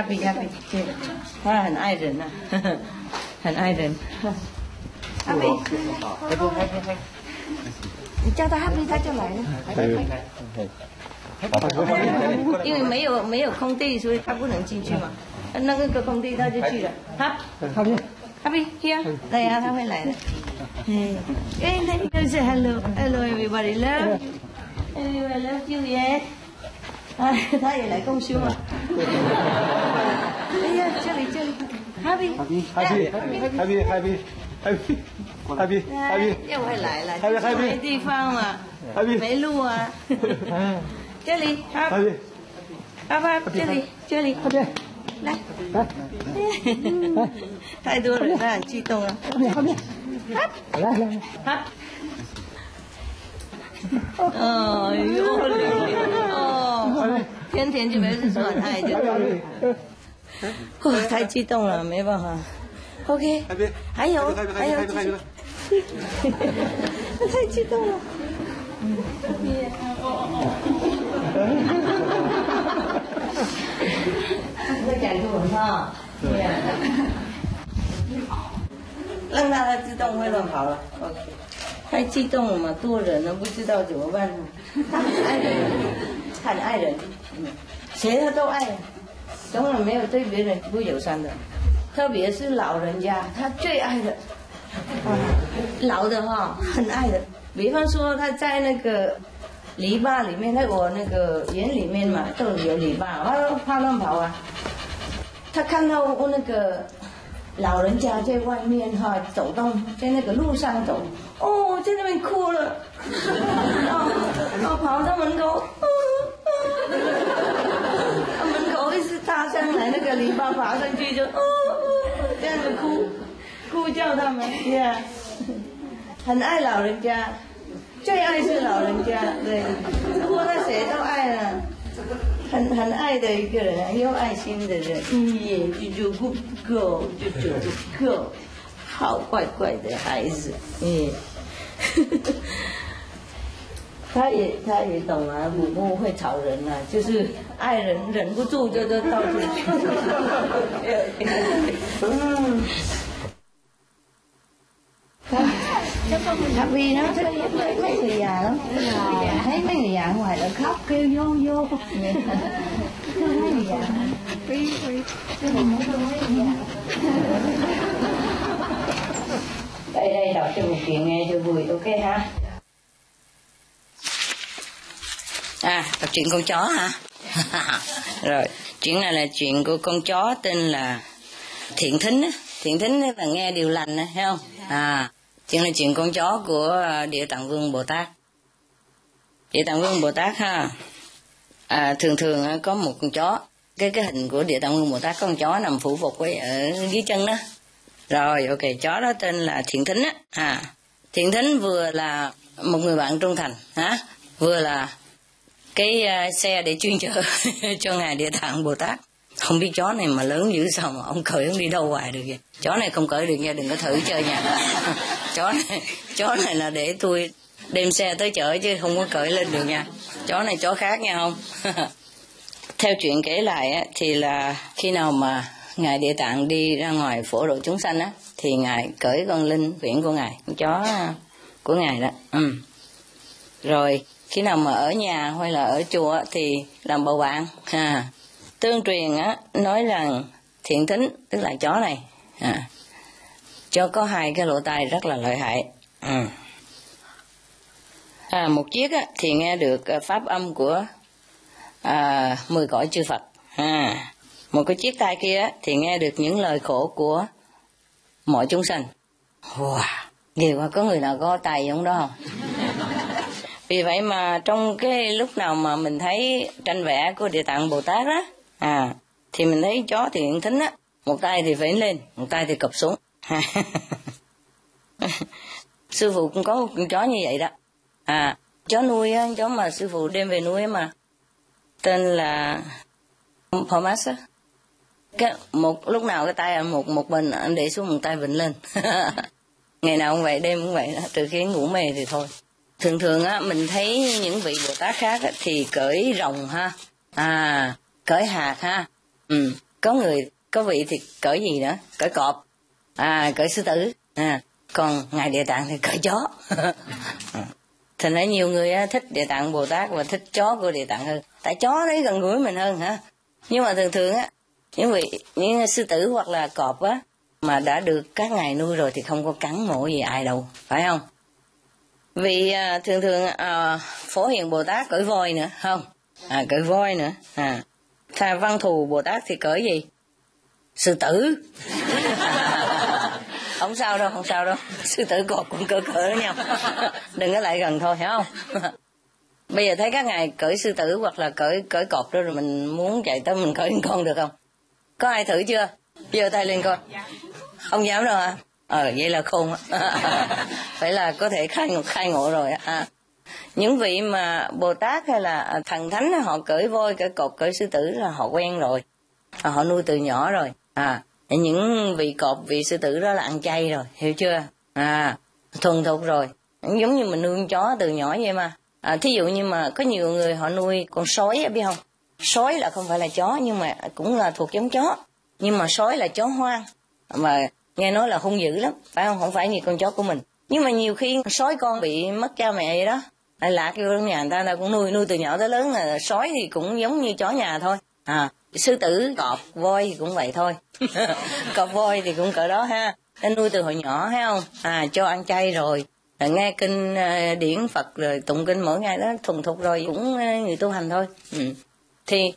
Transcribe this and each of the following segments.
happy happy， 他很爱人啊，很爱人。happy， 你叫他 happy， 他就来了。因为没有空地，所以他不能进去嘛。那个空地他就去了。happy here， 来啊，他会来的。哎，那就是 hello everybody love，everybody love you yeah。哎，他也来共修嘛。哎呀，这里，happy， 又会来了，没地方嘛，没路啊。这里，爸爸，这里，来，太多人，他很激动啊。来，哦哟，天天就没是说很爱的，太激动了，没办法。OK， 还有，太激动了。在讲中文哈，对呀，让他自动会乱跑了。OK， 太激动了嘛，多人了不知道怎么办。他很爱人，谁他都爱，从来没有对别人不友善的，特别是老人家，他最爱的。老的哈，很爱的。比方说他在那个篱笆里面，在我那个园里面嘛，都有篱笆，怕乱跑啊。他看到我那个老人家在外面哈走动，在那个路上走，在那边哭了，跑到门口，门口一直踏上来，那个篱笆爬上去就这样子哭叫他们，yeah， 很爱老人家，最爱是老人家，对，不过他谁都爱了，很爱的一个人，很有爱心的人，就不够，好乖乖的孩子，他也懂啊，母母会吵人啊，就是爱人忍不住就到处去。Happy nó thích mấy người già lắm, thấy mấy người già ngoài là khóc kêu vô thương mấy người già, đây đọc cho một chuyện nghe cho vui, ok ha. Đọc chuyện con chó hả? Rồi, chuyện này là chuyện của con chó tên là Thiện Thính. Thiện Thính là nghe điều lành, thấy không? Chuyện là chuyện con chó của Địa Tạng Vương Bồ Tát. Địa Tạng Vương Bồ Tát ha, thường có một con chó. Cái hình của Địa Tạng Vương Bồ Tát có con chó nằm phủ phục ở dưới chân đó. Rồi, ok, chó đó tên là Thiện Thính á. Thiện Thính vừa là một người bạn trung thành, vừa là cái xe để chuyên chở cho ngài Địa Tạng Bồ Tát. Không biết chó này mà lớn dữ sao mà ông cởi ông đi đâu hoài được vậy. Chó này không cởi được nha, đừng có thử chơi nha. Chó này là để tôi đem xe tới chợ chứ không có cởi lên được nha. Chó này chó khác nha không. Theo chuyện kể lại á, thì là khi nào mà ngài Địa Tạng đi ra ngoài phổ độ chúng sanh á, thì ngài cởi con linh quyển của ngài, con chó của ngài đó. Rồi khi nào mà ở nhà hay là ở chùa thì làm bầu bạn. Tương truyền á nói rằng Thiện Thính, tức là chó này, chó có hai cái lỗ tai rất là lợi hại. Một chiếc á, thì nghe được pháp âm của 10 cõi chư Phật. Một cái chiếc tai kia á, thì nghe được những lời khổ của mọi chúng sanh. Wow, ghê quá, có người nào có tai giống đó không? Vì vậy mà trong cái lúc nào mà mình thấy tranh vẽ của Địa Tạng Bồ Tát đó, thì mình thấy chó Thiện Thính á, một tay thì vẫy lên, một tay thì cụp xuống. Sư phụ cũng có một con chó như vậy đó. Chó nuôi á, chó mà sư phụ đem về nuôi mà, tên là Thomas á. Một lúc nào cái tay một bên anh để xuống, một tay vịnh lên. Ngày nào cũng vậy, đêm cũng vậy đó, trừ khi ngủ mê thì thôi. Thường á mình thấy những vị Bồ Tát khác á, thì cởi rồng ha, cởi hạt ha, có vị thì cởi gì nữa, cởi cọp, cởi sư tử, còn ngài Địa Tạng thì cởi chó. Thành ra nhiều người thích Địa Tạng Bồ Tát và thích chó của Địa Tạng hơn, tại chó đấy gần gũi mình hơn hả. Nhưng mà thường thường những sư tử hoặc là cọp mà đã được các ngài nuôi rồi thì không có cắn mổ gì ai đâu, phải không? Vì thường thường Phổ Hiền Bồ Tát cởi voi nữa, không? Cởi voi nữa. Thà Văn Thù Bồ Tát thì cởi gì? Sư tử. Không sao đâu. Sư tử cọp cũng cỡ với nhau. Đừng có lại gần thôi, hiểu không? Bây giờ thấy các ngài cởi sư tử hoặc là cởi cọp đó, rồi mình muốn chạy tới mình cởi con được không? Có ai thử chưa? Giơ tay lên coi. Không dám đâu hả? Vậy là khôn á. Phải là có thể khai ngộ rồi á. Những vị mà Bồ Tát hay là thần thánh họ cởi voi, cởi cọp, cởi sư tử là họ quen rồi. Họ nuôi từ nhỏ rồi. Những vị cọp, vị sư tử đó là ăn chay rồi, hiểu chưa? Thuần thục rồi. Giống như mình nuôi con chó từ nhỏ vậy mà. Thí dụ như mà có nhiều người họ nuôi con sói, biết không? Sói là không phải là chó nhưng mà cũng là thuộc giống chó. Nhưng mà sói là chó hoang. Mà nghe nói là hung dữ lắm, phải không? Không phải như con chó của mình. Nhưng mà nhiều khi sói con bị mất cha mẹ vậy đó, lạc vô trong nhà người ta cũng nuôi từ nhỏ tới lớn, là sói thì cũng giống như chó nhà thôi. Sư tử, cọp, voi thì cũng vậy thôi. Cọp voi thì cũng cỡ đó ha. Nên nuôi từ hồi nhỏ, thấy không? Cho ăn chay rồi, nghe kinh điển Phật rồi tụng kinh mỗi ngày đó, thuần thục rồi, cũng người tu hành thôi. Thì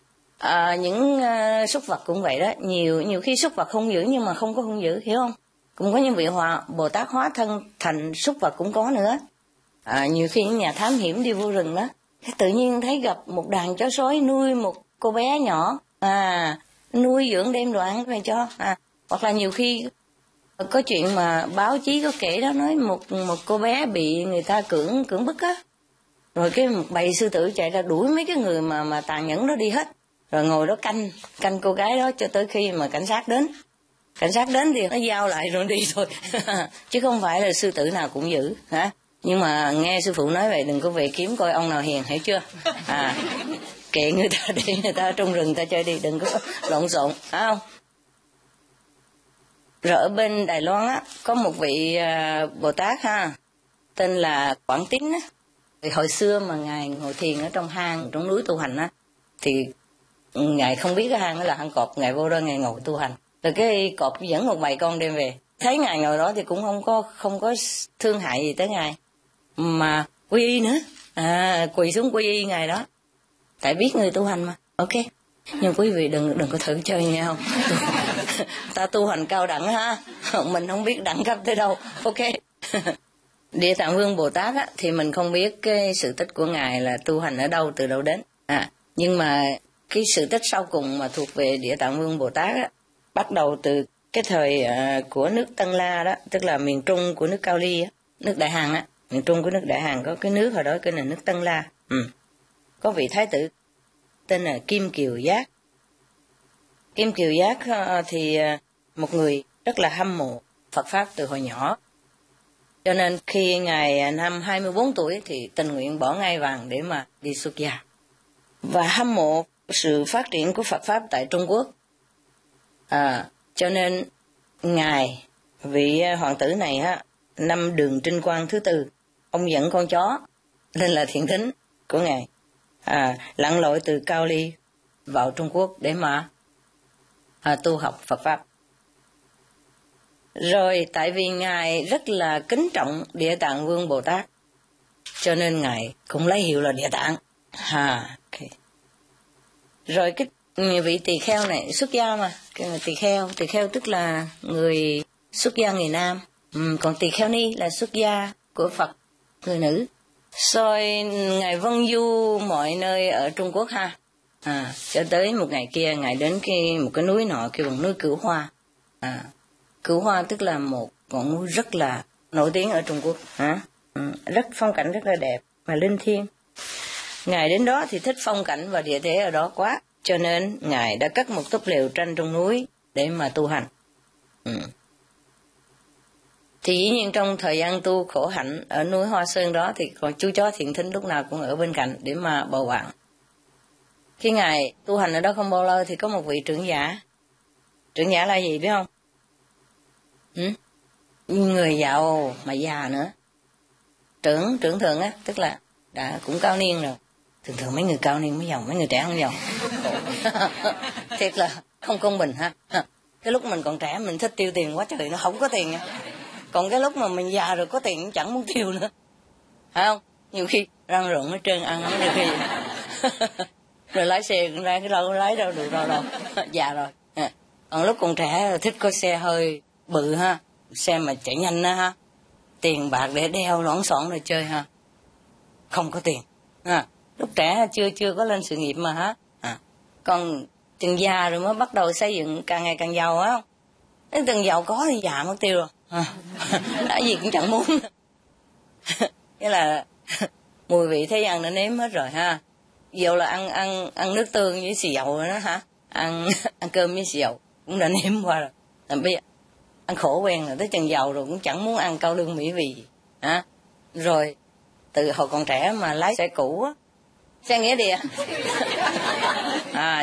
những súc vật cũng vậy đó. Nhiều khi súc vật hung dữ nhưng mà không có hung dữ, hiểu không? Cũng có những vị Bồ Tát hóa thân thành súc vật cũng có nữa. Nhiều khi những nhà thám hiểm đi vô rừng đó, tự nhiên thấy gặp một đàn chó sói nuôi một cô bé nhỏ, nuôi dưỡng đem đồ ăn về cho. Hoặc là nhiều khi có chuyện mà báo chí có kể đó, nói một cô bé bị người ta cưỡng bức á, rồi cái một bầy sư tử chạy ra đuổi mấy cái người mà tàn nhẫn đó đi hết, rồi ngồi đó canh cô gái đó cho tới khi mà cảnh sát đến thì nó giao lại rồi đi thôi. Chứ không phải là sư tử nào cũng giữ hả. Nhưng mà nghe sư phụ nói vậy đừng có về kiếm coi ông nào hiền, hiểu chưa? Kệ người ta để người ta trong rừng ta chơi đi, đừng có lộn xộn, phải không? Rồi ở bên Đài Loan á, có một vị Bồ Tát tên là Quảng Tín á. Hồi xưa mà ngài ngồi thiền ở trong hang, trong núi tu hành á, thì ngài không biết cái hang đó là hang cọp, ngài vô đó ngài ngồi tu hành. Rồi cái cọp dẫn một bầy con đem về, thấy ngài ngồi đó thì cũng không có thương hại gì tới ngài, mà quy y nữa, quỳ xuống quy y ngài đó, tại biết người tu hành mà. Ok, nhưng quý vị đừng có thử chơi nghe không? Ta tu hành cao đẳng ha, mình không biết đẳng cấp tới đâu. Ok. Địa Tạng Vương Bồ Tát á, thì mình không biết cái sự tích của ngài là tu hành ở đâu, từ đâu đến. Nhưng mà cái sự tích sau cùng mà thuộc về Địa Tạng Vương Bồ Tát á, bắt đầu từ cái thời của nước Tân La đó, tức là miền trung của nước Cao Ly á, nước Đại Hàn á, miền trung của nước Đại Hàn có cái nước hồi đó cái là nước Tân La. Có vị thái tử tên là Kim Kiều Giác. Kim Kiều Giác thì một người rất là hâm mộ Phật Pháp từ hồi nhỏ. Cho nên khi ngài năm 24 tuổi thì tình nguyện bỏ ngai vàng để mà đi xuất gia. Và hâm mộ sự phát triển của Phật Pháp tại Trung Quốc. Cho nên ngài, vị hoàng tử này năm Đường Trinh Quang thứ 4, ông dẫn con chó nên là thiện thính của ngài, lặn lội từ Cao Ly vào Trung Quốc để mà tu học Phật Pháp. Rồi tại vì ngài rất là kính trọng Địa Tạng Vương Bồ Tát, cho nên ngài cũng lấy hiệu là Địa Tạng. Okay. Rồi cái vị tỳ kheo này xuất gia mà, cái tỳ kheo tức là người xuất gia người nam, còn tỳ kheo ni là xuất gia của Phật người nữ. Rồi ngài vân du mọi nơi ở Trung Quốc cho tới một ngày kia ngài đến một cái núi nọ kêu bằng núi Cửu Hoa. Cửu Hoa tức là một ngọn núi rất là nổi tiếng ở Trung Quốc, rất phong cảnh rất là đẹp và linh thiêng. Ngài đến đó thì thích phong cảnh và địa thế ở đó quá, cho nên ngài đã cất một túp lều tranh trong núi để mà tu hành. Thì dĩ nhiên trong thời gian tu khổ hạnh ở núi Hoa Sơn đó thì còn chú chó thiện thính lúc nào cũng ở bên cạnh để mà bầu bạn. Khi ngài tu hành ở đó không bao lâu thì có một vị trưởng giả Trưởng giả là gì biết không? Người giàu mà già nữa. Trưởng thượng á, tức là đã cũng cao niên rồi. Thường mấy người cao niên mới giàu, mấy người trẻ không giàu. Thiệt là không công bình ha. Cái lúc mình còn trẻ mình thích tiêu tiền quá trời, nó không có tiền nha. Còn cái lúc mà mình già rồi có tiền cũng chẳng muốn tiêu nữa, phải không? Nhiều khi răng rụng hết trơn, ăn không được khi rồi lái xe cũng ra cái đâu lái đâu được đâu già rồi. Còn lúc còn trẻ thích có xe hơi bự ha, xe mà chạy nhanh đó ha, tiền bạc để đeo loãng xoảng rồi chơi ha. Không có tiền ha. Lúc trẻ chưa có lên sự nghiệp mà ha. Còn chừng già rồi mới bắt đầu xây dựng, càng ngày càng giàu á. Đến từng giàu có thì già mất tiêu rồi. Đã gì cũng chẳng muốn. Nghĩa là mùi vị thế gian đã nếm hết rồi ha. Dầu là ăn nước tương với xì dầu rồi đó hả? Ăn cơm với xì dầu cũng đã nếm qua rồi. Bây giờ ăn khổ quen rồi, tới chừng giàu rồi cũng chẳng muốn ăn cao lương mỹ vị gì. Hả? Rồi từ hồi còn trẻ mà lái xe cũ á, xe nghĩa địa.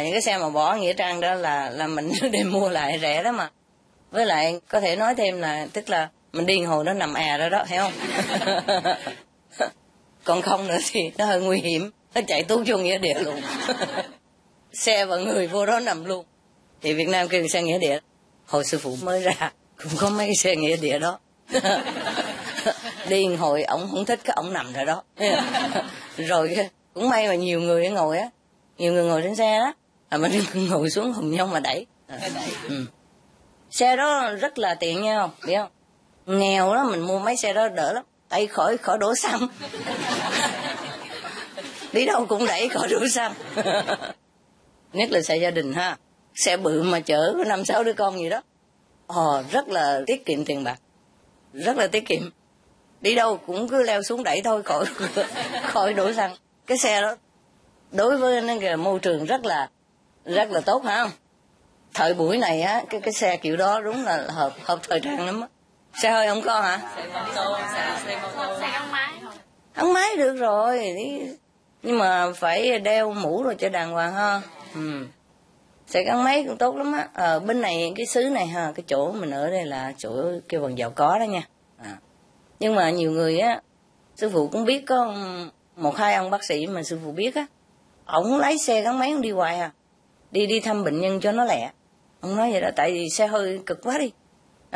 Những cái xe mà bỏ nghĩa trang đó là mình đem mua lại rẻ đó mà. Với lại có thể nói thêm là tức là mình đi hồi nó nằm đó đó, hiểu không? Còn không nữa thì nó hơi nguy hiểm, nó chạy tuốt vô nghĩa địa luôn. Xe và người vô đó nằm luôn. Thì Việt Nam kêu xe nghĩa địa. Hồi sư phụ mới ra cũng có mấy cái xe nghĩa địa đó. Đi hồi ổng không thích cái ổng nằm rồi đó. Rồi cũng may mà nhiều người ngồi á, nhiều người ngồi trên xe đó, mình ngồi xuống hùng nhau mà đẩy. Xe đó rất là tiện nha, không biết không? Nghèo đó mình mua mấy xe đó đỡ lắm, tại khỏi đổ xăng. Đi đâu cũng đẩy khỏi đổ xăng. Nhất là xe gia đình ha, xe bự mà chở 5-6 đứa con gì đó. Rất là tiết kiệm tiền bạc, rất là tiết kiệm. Đi đâu cũng cứ leo xuống đẩy thôi, khỏi đổ xăng. Cái xe đó đối với môi trường rất là tốt hả không? Thời buổi này á, cái xe kiểu đó đúng là hợp thời trang lắm á. Xe hơi không có hả? Xe gắn máy. Gắn máy được rồi, nhưng mà phải đeo mũ rồi cho đàng hoàng ha. Xe gắn máy cũng tốt lắm á. Ở bên này cái xứ này ha, cái chỗ mình ở đây là chỗ kêu bằng giàu có đó nha. Nhưng mà nhiều người á, sư phụ cũng biết có 1-2 ông bác sĩ mà sư phụ biết á, ổng lái xe gắn máy ông đi hoài đi thăm bệnh nhân cho nó lẹ. Ông nói vậy đó, tại vì xe hơi cực quá đi.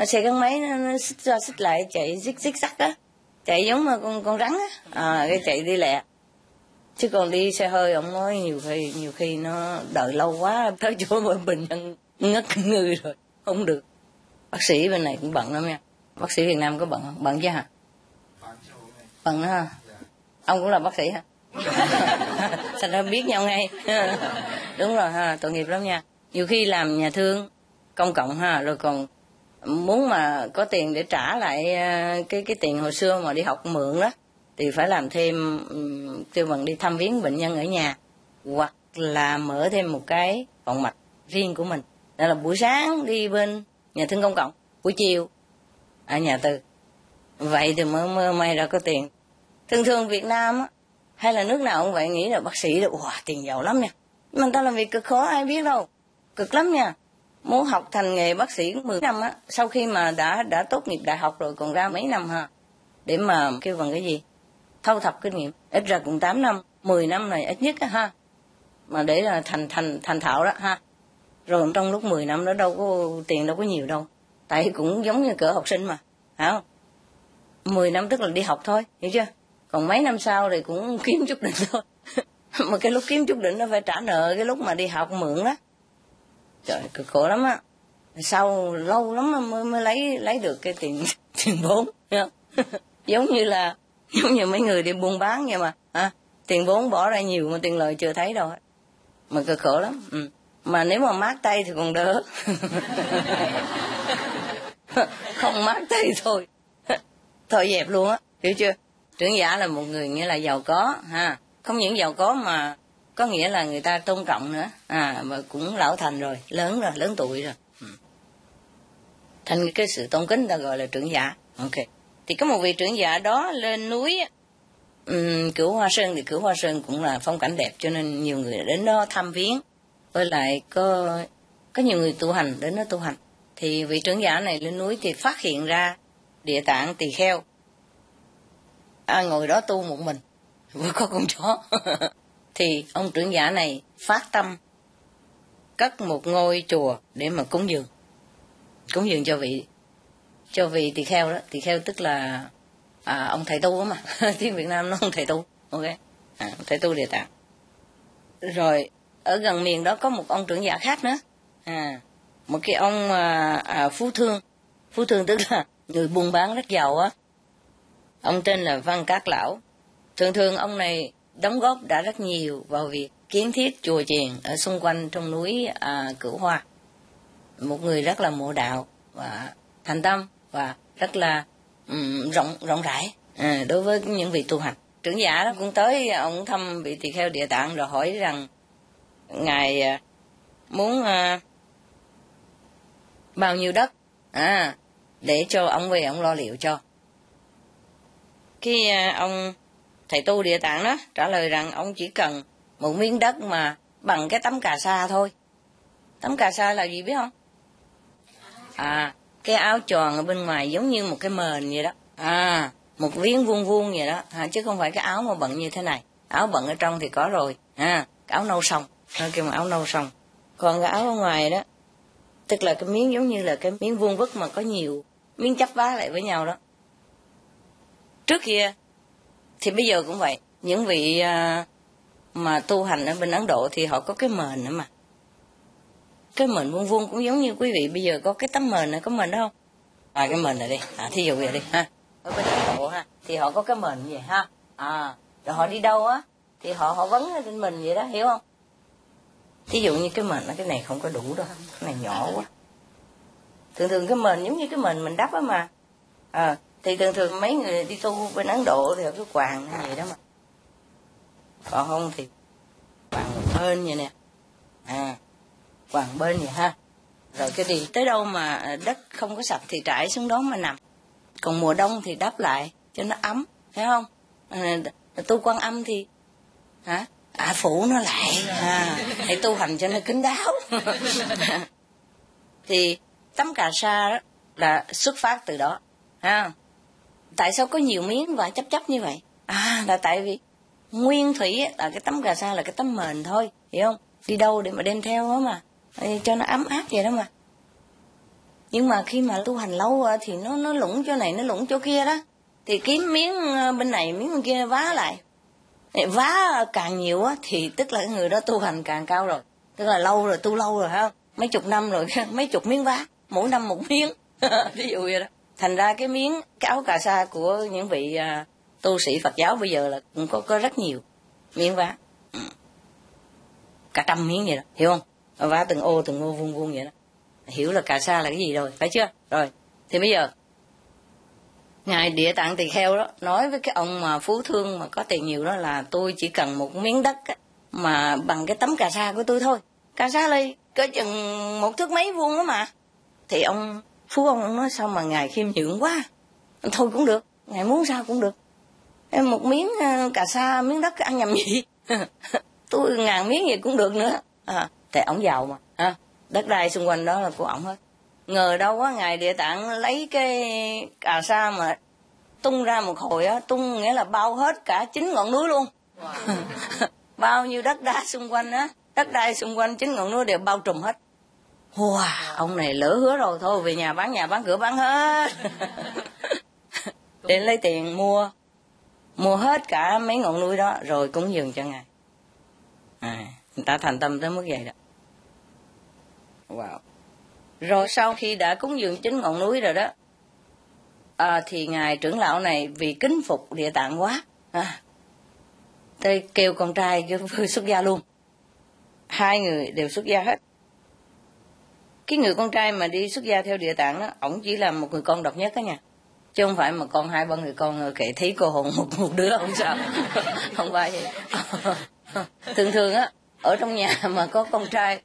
Xe gắn máy nó xích ra xích lại, chạy xích xắc á, chạy giống mà con rắn á, cái chạy đi lẹ. Chứ còn đi xe hơi ông nói nhiều khi nó đợi lâu quá, tới chỗ bệnh nhân ngất người rồi, không được. Bác sĩ bên này cũng bận lắm nha. Bác sĩ Việt Nam có bận không? Bận chứ hả? Bận đó ha. Ông cũng là bác sĩ hả? Sao nó biết nhau ngay. Đúng rồi ha, tội nghiệp lắm nha. Nhiều khi làm nhà thương công cộng ha, rồi còn muốn mà có tiền để trả lại cái tiền hồi xưa mà đi học mượn đó, thì phải làm thêm kêu bằng đi thăm viếng bệnh nhân ở nhà, hoặc là mở thêm một cái phòng mạch riêng của mình. Đó là buổi sáng đi bên nhà thương công cộng, buổi chiều ở nhà tư. Vậy thì mới may ra có tiền. Thường Việt Nam á, hay là nước nào cũng vậy, nghĩ là bác sĩ là tiền giàu lắm nha. Nhưng mà người ta làm việc cực khó ai biết đâu, cực lắm nha. Muốn học thành nghề bác sĩ 10 năm á, sau khi mà đã tốt nghiệp đại học rồi còn ra mấy năm ha, để mà kêu bằng cái gì, thâu thập kinh nghiệm, ít ra cũng 8 năm 10 năm này ít nhất á ha, mà để là thành thạo đó ha. Rồi trong lúc 10 năm đó tiền đâu có nhiều đâu, tại cũng giống như cỡ học sinh mà, phải không? 10 năm tức là đi học thôi, hiểu chưa? Còn mấy năm sau thì cũng kiếm chút đỉnh thôi. Mà cái lúc kiếm chút đỉnh nó phải trả nợ cái lúc mà đi học mượn đó. Trời, cực khổ lắm á. Sau lâu lắm mới lấy được cái tiền vốn, giống như mấy người đi buôn bán vậy mà, tiền vốn bỏ ra nhiều mà tiền lời chưa thấy đâu hết. Mà cực khổ lắm. Mà nếu mà mát tay thì còn đỡ. Không mát tay thôi dẹp luôn á, hiểu chưa? Trưởng giả là một người nghĩa là giàu có ha, không những giàu có mà có nghĩa là người ta tôn trọng nữa, mà cũng lão thành rồi, lớn tuổi rồi. Thành cái sự tôn kính ta gọi là trưởng giả. Ok. Thì có một vị trưởng giả đó lên núi Cửu Hoa Sơn, thì Cửu Hoa Sơn cũng là phong cảnh đẹp cho nên nhiều người đến đó thăm viếng. Với lại có có nhiều người tu hành đến đó tu hành. Thì vị trưởng giả này lên núi thì phát hiện ra Địa Tạng Tỳ Kheo ngồi đó tu một mình, vừa có con chó. Thì ông trưởng giả này phát tâm cất một ngôi chùa để mà cúng dường cho vị tỳ kheo đó. Tỳ kheo tức là ông thầy tu mà. Tiếng Việt Nam nó ông thầy tu, ok, thầy tu Địa Tạng. Rồi ở gần miền đó có một ông trưởng giả khác nữa, một cái ông phú thương tức là người buôn bán rất giàu á. Ông tên là Văn Cát Lão. Thường ông này đóng góp đã rất nhiều vào việc kiến thiết chùa chiền ở xung quanh trong núi Cửu Hoa. Một người rất là mộ đạo và thành tâm và rất là rộng rãi đối với những vị tu hành. Trưởng giả đó cũng tới, ông thăm vị tỳ kheo Địa Tạng rồi hỏi rằng ngài muốn bao nhiêu đất để cho ông về ông lo liệu cho. Cái ông thầy tu Địa Tạng đó trả lời rằng ông chỉ cần một miếng đất mà bằng cái tấm cà sa thôi. Tấm cà sa là gì biết không? Cái áo tròn ở bên ngoài giống như một cái mền vậy đó. Một miếng vuông vuông vậy đó, chứ không phải cái áo mà bận như thế này. Áo bận ở trong thì có rồi, cái áo nâu sòng, nó kêu mà áo nâu sòng. Còn cái áo ở ngoài đó, tức là cái miếng giống như là cái miếng vuông vức mà có nhiều miếng chắp vá lại với nhau đó. Trước kia thì bây giờ cũng vậy, những vị mà tu hành ở bên Ấn Độ thì họ có cái mền nữa mà. Cái mền vuông vuông cũng giống như quý vị bây giờ có cái tấm mền này, có mền đó không? Cái mền này đi, thí dụ vậy đi ha. Ở bên Ấn Độ ha, thì họ có cái mền như vậy ha. Rồi họ đi đâu á thì họ vấn lên mình vậy đó, hiểu không? Thí dụ như cái mền cái này không có đủ đâu, cái này nhỏ quá. Thường cái mền giống như cái mền mình đắp á mà. Thì thường mấy người đi tu bên Ấn Độ thì họ cứ quàng như vậy đó mà. Còn không thì quàng bên vậy nè. Quàng bên vậy ha. Rồi cái đi tới đâu mà đất không có sạch thì trải xuống đó mà nằm. Còn mùa đông thì đắp lại cho nó ấm, thấy không? Tu Quan Âm thì phủ nó lại, hãy tu hành cho nó kín đáo. Thì tấm cà sa đó là xuất phát từ đó. Tại sao có nhiều miếng và chấp như vậy? Là tại vì nguyên thủy là cái tấm cà sa là cái tấm mền thôi, hiểu không? Đi đâu để mà đem theo đó mà, cho nó ấm áp vậy đó mà. Nhưng mà khi mà tu hành lâu thì nó lủng chỗ này, nó lủng chỗ kia đó. Thì kiếm miếng bên này, miếng bên kia vá lại. Vá càng nhiều thì tức là người đó tu hành càng cao rồi. Tức là lâu rồi, tu lâu rồi ha. Mấy chục năm rồi, mấy chục miếng vá. Mỗi năm một miếng. Ví dụ vậy đó. Thành ra cái áo cà sa của những vị tu sĩ Phật giáo bây giờ là cũng có rất nhiều miếng vá. Cả 100 miếng vậy đó, hiểu không? Vá từng ô vuông vuông vậy đó. Hiểu là cà sa là cái gì rồi, phải chưa? Rồi, thì bây giờ ngài Địa Tạng Tỳ Kheo đó nói với cái ông mà phú thương mà có tiền nhiều đó là tôi chỉ cần một miếng đất mà bằng cái tấm cà sa của tôi thôi. Cà sa này cỡ chừng 1 thước mấy vuông đó mà. Thì ông nói sao mà ngài khiêm nhượng quá. Thôi cũng được, ngài muốn sao cũng được. Một miếng cà sa, miếng đất ăn nhầm gì. Tôi 1000 miếng gì cũng được nữa. Thì ổng giàu mà. Đất đai xung quanh đó là của ổng hết. Ngờ đâu quá ngài Địa Tạng lấy cái cà sa mà tung ra một hồi tung nghĩa là bao hết cả 9 ngọn núi luôn. Bao nhiêu đất đai xung quanh đất đai xung quanh 9 ngọn núi đều bao trùm hết. Ông này lỡ hứa rồi, thôi về nhà bán cửa bán hết. Để lấy tiền mua hết cả mấy ngọn núi đó rồi cúng dường cho ngài. Người ta thành tâm tới mức vậy đó. Wow. Rồi sau khi đã cúng dường 9 ngọn núi rồi đó, thì ngài trưởng lão này vì kính phục Địa Tạng quá, tôi kêu con trai kêu xuất gia luôn. 2 người đều xuất gia hết. Cái người con trai mà đi xuất gia theo Địa Tạng đó, ổng chỉ là một người con độc nhất đó nha, chứ không phải mà con 2-3 người con kệ thí cô hồn một đứa không sao. Không phải vậy. Thường ở trong nhà mà có con trai,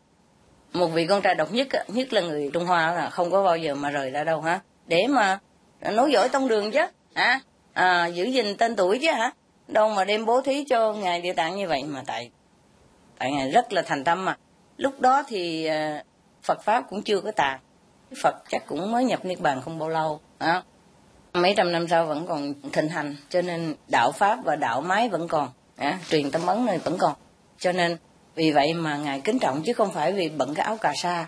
một vị con trai độc nhất nhất là người Trung Hoa là không có bao giờ mà rời ra đâu để mà nối dõi tông đường chứ giữ gìn tên tuổi chứ đâu mà đem bố thí cho ngài Địa Tạng như vậy. Mà tại ngài rất là thành tâm mà. Lúc đó thì Phật pháp cũng chưa có tàn. Phật chắc cũng mới nhập niết bàn không bao lâu, mấy trăm năm sau vẫn còn thịnh hành, cho nên đạo pháp và đạo mái vẫn còn, truyền tâm ấn này vẫn còn. Cho nên vì vậy mà ngài kính trọng, chứ không phải vì bận cái áo cà sa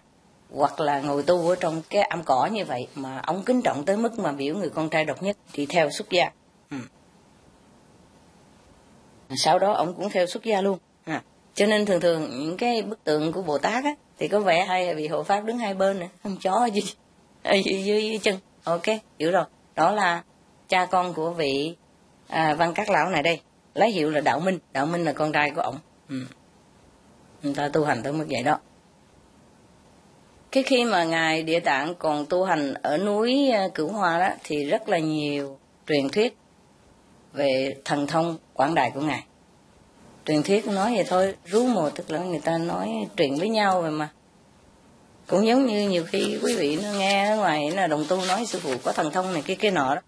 hoặc là ngồi tu ở trong cái am cỏ như vậy mà ông kính trọng tới mức mà biểu người con trai độc nhất thì theo xuất gia. Sau đó ông cũng theo xuất gia luôn. Cho nên thường thường những cái bức tượng của Bồ Tát á thì có vẻ hay vị hộ pháp đứng hai bên nữa, con chó ở dưới chân. Ok, hiểu rồi. Đó là cha con của vị Văn Các Lão này đây, lấy hiệu là Đạo Minh. Đạo Minh là con trai của ổng. Người ta tu hành tới mức vậy đó. Cái khi mà ngài Địa Tạng còn tu hành ở núi Cửu Hoa đó thì rất là nhiều truyền thuyết về thần thông quảng đại của ngài. Truyền thuyết nói vậy thôi, rú mồ, tức là người ta nói truyền với nhau rồi mà. Cũng giống như nhiều khi quý vị nó nghe ở ngoài là đồng tu nói sư phụ có thần thông này kia nọ đó,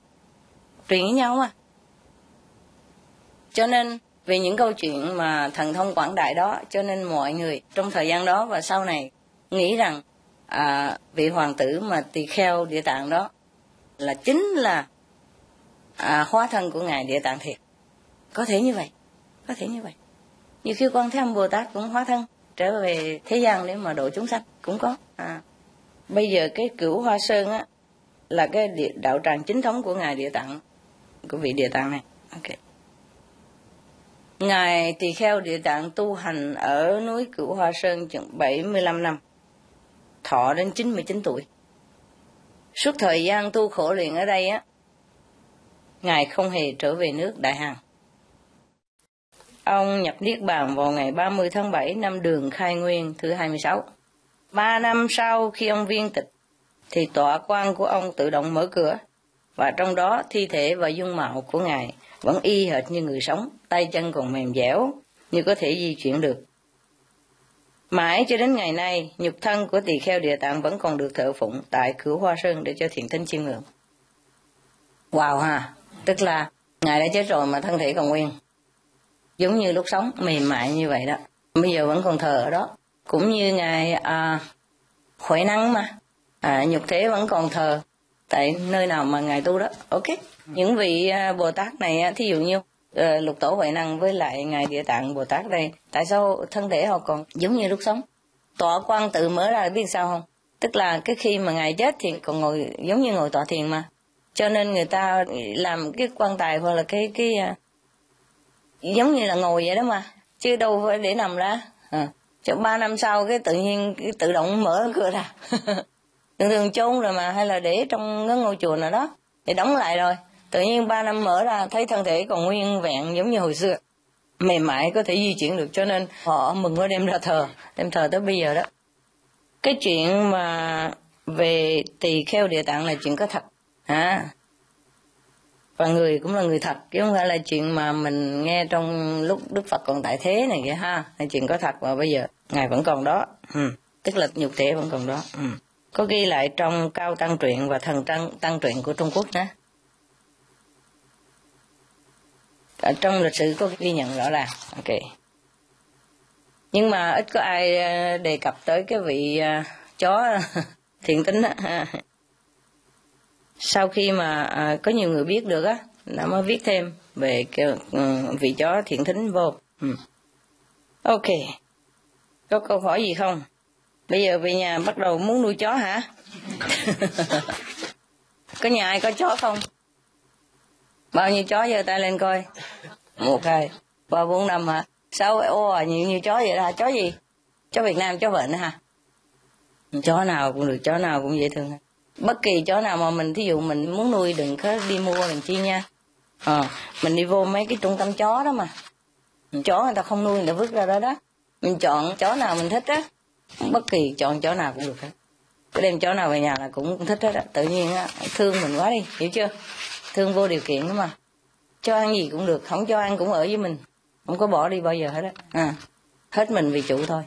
truyền với nhau mà. Cho nên vì những câu chuyện mà thần thông quảng đại đó, cho nên mọi người trong thời gian đó và sau này nghĩ rằng vị hoàng tử mà tỳ kheo Địa Tạng đó là chính là hóa thân của ngài Địa Tạng thiệt. Có thể như vậy, có thể như vậy. Nhiều khi Quan Thế Âm Bồ Tát cũng hóa thân trở về thế gian để mà độ chúng sanh cũng có. Bây giờ cái Cửu Hoa Sơn á là cái đạo tràng chính thống của ngài Địa Tạng, của vị Địa Tạng này. Ok. Ngài tỳ kheo Địa Tạng tu hành ở núi Cửu Hoa Sơn chừng 75 năm, thọ đến 99 tuổi. Suốt thời gian tu khổ luyện ở đây á, ngài không hề trở về nước Đại Hàn. Ông nhập niết bàn vào ngày 30 tháng 7 năm Đường Khai Nguyên thứ 26. 3 năm sau khi ông viên tịch thì tọa quan của ông tự động mở cửa, và trong đó thi thể và dung mạo của ngài vẫn y hệt như người sống, tay chân còn mềm dẻo như có thể di chuyển được. Mãi cho đến ngày nay, nhục thân của tỳ kheo Địa Tạng vẫn còn được thờ phụng tại Cửu Hoa Sơn để cho thiện thính chiêm ngưỡng. Wow ha, tức là ngài đã chết rồi mà thân thể còn nguyên, giống như lúc sống, mềm mại như vậy đó. Bây giờ vẫn còn thờ ở đó. Cũng như ngài Huệ Năng mà, nhục thể vẫn còn thờ tại nơi nào mà ngài tu đó. Ok. Những vị Bồ Tát này, thí dụ như Lục Tổ Huệ Năng với lại ngài Địa Tạng Bồ Tát đây, tại sao thân thể họ còn giống như lúc sống? Tọa quan tự mở ra biết sao không? Tức là cái khi mà ngài chết thì còn ngồi giống như ngồi tọa thiền mà, cho nên người ta làm cái quan tài hoặc là cái giống như là ngồi vậy đó mà, chứ đâu phải để nằm ra. Cho 3 năm sau cái tự nhiên cái tự động mở cửa ra. Thường chôn rồi mà, hay là để trong cái ngôi chùa nào đó để đóng lại rồi, tự nhiên 3 năm mở ra thấy thân thể còn nguyên vẹn giống như hồi xưa, mềm mại có thể di chuyển được, cho nên họ mừng có đem ra thờ, đem thờ tới bây giờ đó. Cái chuyện mà về tỳ kheo Địa Tạng là chuyện có thật, và người cũng là người thật, chứ không phải là chuyện mà mình nghe trong lúc Đức Phật còn tại thế này kìa ha, là chuyện có thật và bây giờ ngài vẫn còn đó. Tức là nhục thể vẫn còn đó. Có ghi lại trong Cao Tăng Truyện và Thần Tăng Truyện của Trung Quốc nữa. Ở trong lịch sử có ghi nhận rõ ràng. Ok. Nhưng mà ít có ai đề cập tới cái vị chó thiện tính á. Sau khi mà có nhiều người biết được á, đã mới viết thêm về cái vị chó thiện thính vô. Ok. Có câu hỏi gì không? Bây giờ về nhà bắt đầu muốn nuôi chó hả? Có nhà ai có chó không? Bao nhiêu chó giơ tay lên coi. 1, 2, 3, 4, 5 hả? 6, nhiều chó vậy là chó gì? Chó Việt Nam, chó bệnh hả? Chó nào cũng được, chó nào cũng dễ thương. Bất kỳ chó nào mà mình, thí dụ mình muốn nuôi đừng có đi mua làm chi nha. Mình đi vô mấy cái trung tâm chó đó mà. Chó người ta không nuôi, người ta vứt ra đó đó. Mình chọn chó nào mình thích á. Bất kỳ chọn chó nào cũng được hết. Cái đem chó nào về nhà là cũng thích hết á. Tự nhiên á, thương mình quá đi, hiểu chưa? Thương vô điều kiện đó mà. Cho ăn gì cũng được, không cho ăn cũng ở với mình. Không có bỏ đi bao giờ hết á. Hết mình vì chủ thôi.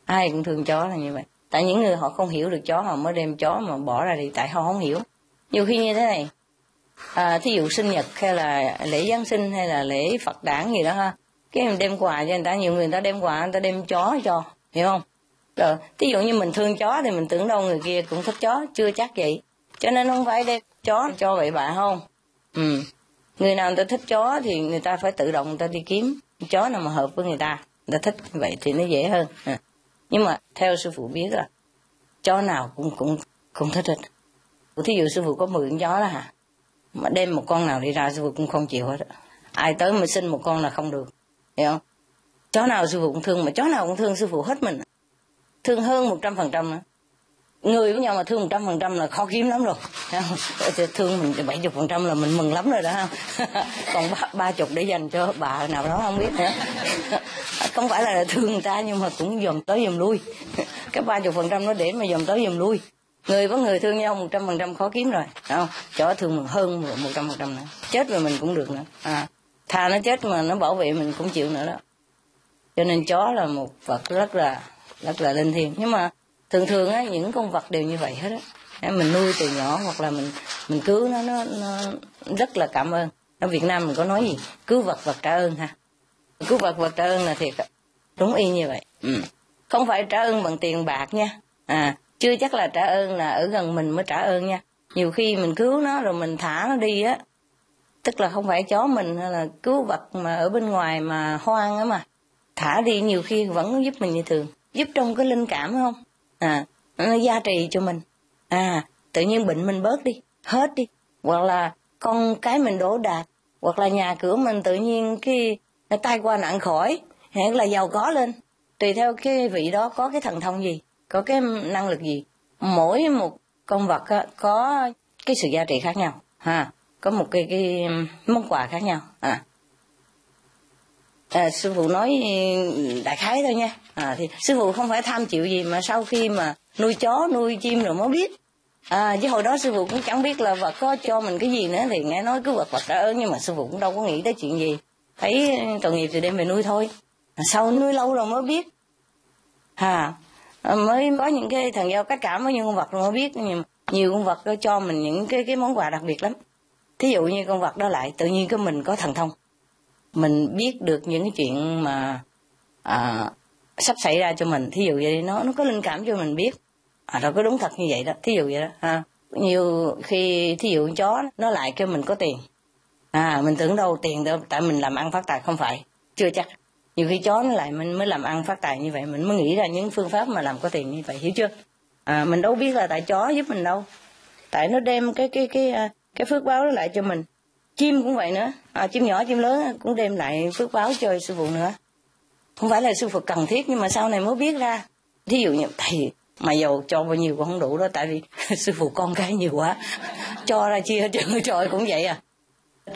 Ai cũng thương chó là như vậy. Tại những người họ không hiểu được chó, họ mới đem chó mà bỏ ra đi, tại họ không hiểu. Nhiều khi như thế này, thí dụ sinh nhật hay là lễ Giáng sinh hay là lễ Phật đản gì đó ha, cái mình đem quà cho người ta, nhiều người ta đem quà, người ta đem chó cho, hiểu không? Rồi thí dụ như mình thương chó thì mình tưởng đâu người kia cũng thích chó, chưa chắc vậy. Cho nên không phải đem chó cho vậy bạn không. Người nào người ta thích chó thì người ta phải tự động người ta đi kiếm chó nào mà hợp với người ta thích vậy thì nó dễ hơn. Nhưng mà theo sư phụ biết là chó nào cũng thích hết. Thí dụ sư phụ có 10 con chó đó hả, mà đem một con nào đi ra sư phụ cũng không chịu hết. Ai tới mà xin một con là không được, hiểu không? Chó nào sư phụ cũng thương, mà chó nào cũng thương sư phụ hết mình, thương hơn 100% nữa. Người với nhau mà thương 100% là khó kiếm lắm rồi, thương mình 70% là mình mừng lắm rồi đó. Còn 30 để dành cho bà nào đó không biết nữa. Không phải là thương người ta nhưng mà cũng dòm tới dòm lui. Cái 30% nó để mà dòm tới dòm lui. Người với người thương nhau 100% khó kiếm rồi, không? Chó thương hơn 100% nữa, chết rồi mình cũng được nữa. Thà nó chết mà nó bảo vệ mình cũng chịu nữa đó. Cho nên chó là một vật rất là linh thiêng. Nhưng mà thường á, những con vật đều như vậy hết á. Mình nuôi từ nhỏ hoặc là mình cứu nó rất là cảm ơn. Ở Việt Nam mình có nói gì? Cứu vật trả ơn ha. Cứu vật trả ơn là thiệt, đúng y như vậy. Không phải trả ơn bằng tiền bạc nha. Chưa chắc là trả ơn là ở gần mình mới trả ơn nha. Nhiều khi mình cứu nó rồi mình thả nó đi á, tức là không phải chó mình hay là cứu vật mà ở bên ngoài mà hoang á, mà thả đi nhiều khi vẫn giúp mình như thường, giúp trong cái linh cảm không? Nó gia trì cho mình. Tự nhiên bệnh mình bớt đi, hết đi, hoặc là con cái mình đổ đạt, hoặc là nhà cửa mình tự nhiên cái tai qua nạn khỏi, hay là giàu có lên, tùy theo cái vị đó có cái thần thông gì, có cái năng lực gì. Mỗi một con vật có cái sự gia trị khác nhau, có một cái món quà khác nhau. Sư phụ nói đại khái thôi nha. Thì sư phụ không phải tham chịu gì, mà sau khi mà nuôi chó nuôi chim rồi mới biết. Chứ hồi đó sư phụ cũng chẳng biết là vật có cho mình cái gì nữa, thì nghe nói cứ vật trả ơn, nhưng mà sư phụ cũng đâu có nghĩ tới chuyện gì, thấy tội nghiệp thì đem về nuôi thôi. Sau nuôi lâu rồi mới biết, mới có những cái thần giao cách cảm với những con vật rồi mới biết. Nhưng nhiều con vật có cho mình những cái món quà đặc biệt lắm. Thí dụ như con vật đó lại tự nhiên cái mình có thần thông, mình biết được những cái chuyện mà sắp xảy ra cho mình. Thí dụ vậy, nó có linh cảm cho mình biết. Rồi có đúng thật như vậy đó, thí dụ vậy đó. Nhiều khi thí dụ con chó nó lại kêu mình có tiền, mình tưởng đâu tiền đâu, tại mình làm ăn phát tài, không phải, chưa chắc. Nhiều khi chó nó lại mình mới làm ăn phát tài như vậy, mình mới nghĩ ra những phương pháp mà làm có tiền như vậy, hiểu chưa? Mình đâu biết là tại chó giúp mình đâu, tại nó đem cái phước báo đó lại cho mình. Chim cũng vậy nữa, chim nhỏ chim lớn cũng đem lại phước báo cho sư phụ nữa. Không phải là sư phụ cần thiết, nhưng mà sau này mới biết ra. Thí dụ như thầy mà giàu cho bao nhiêu cũng không đủ đó, tại vì sư phụ con cái nhiều quá, cho ra chia trời cũng vậy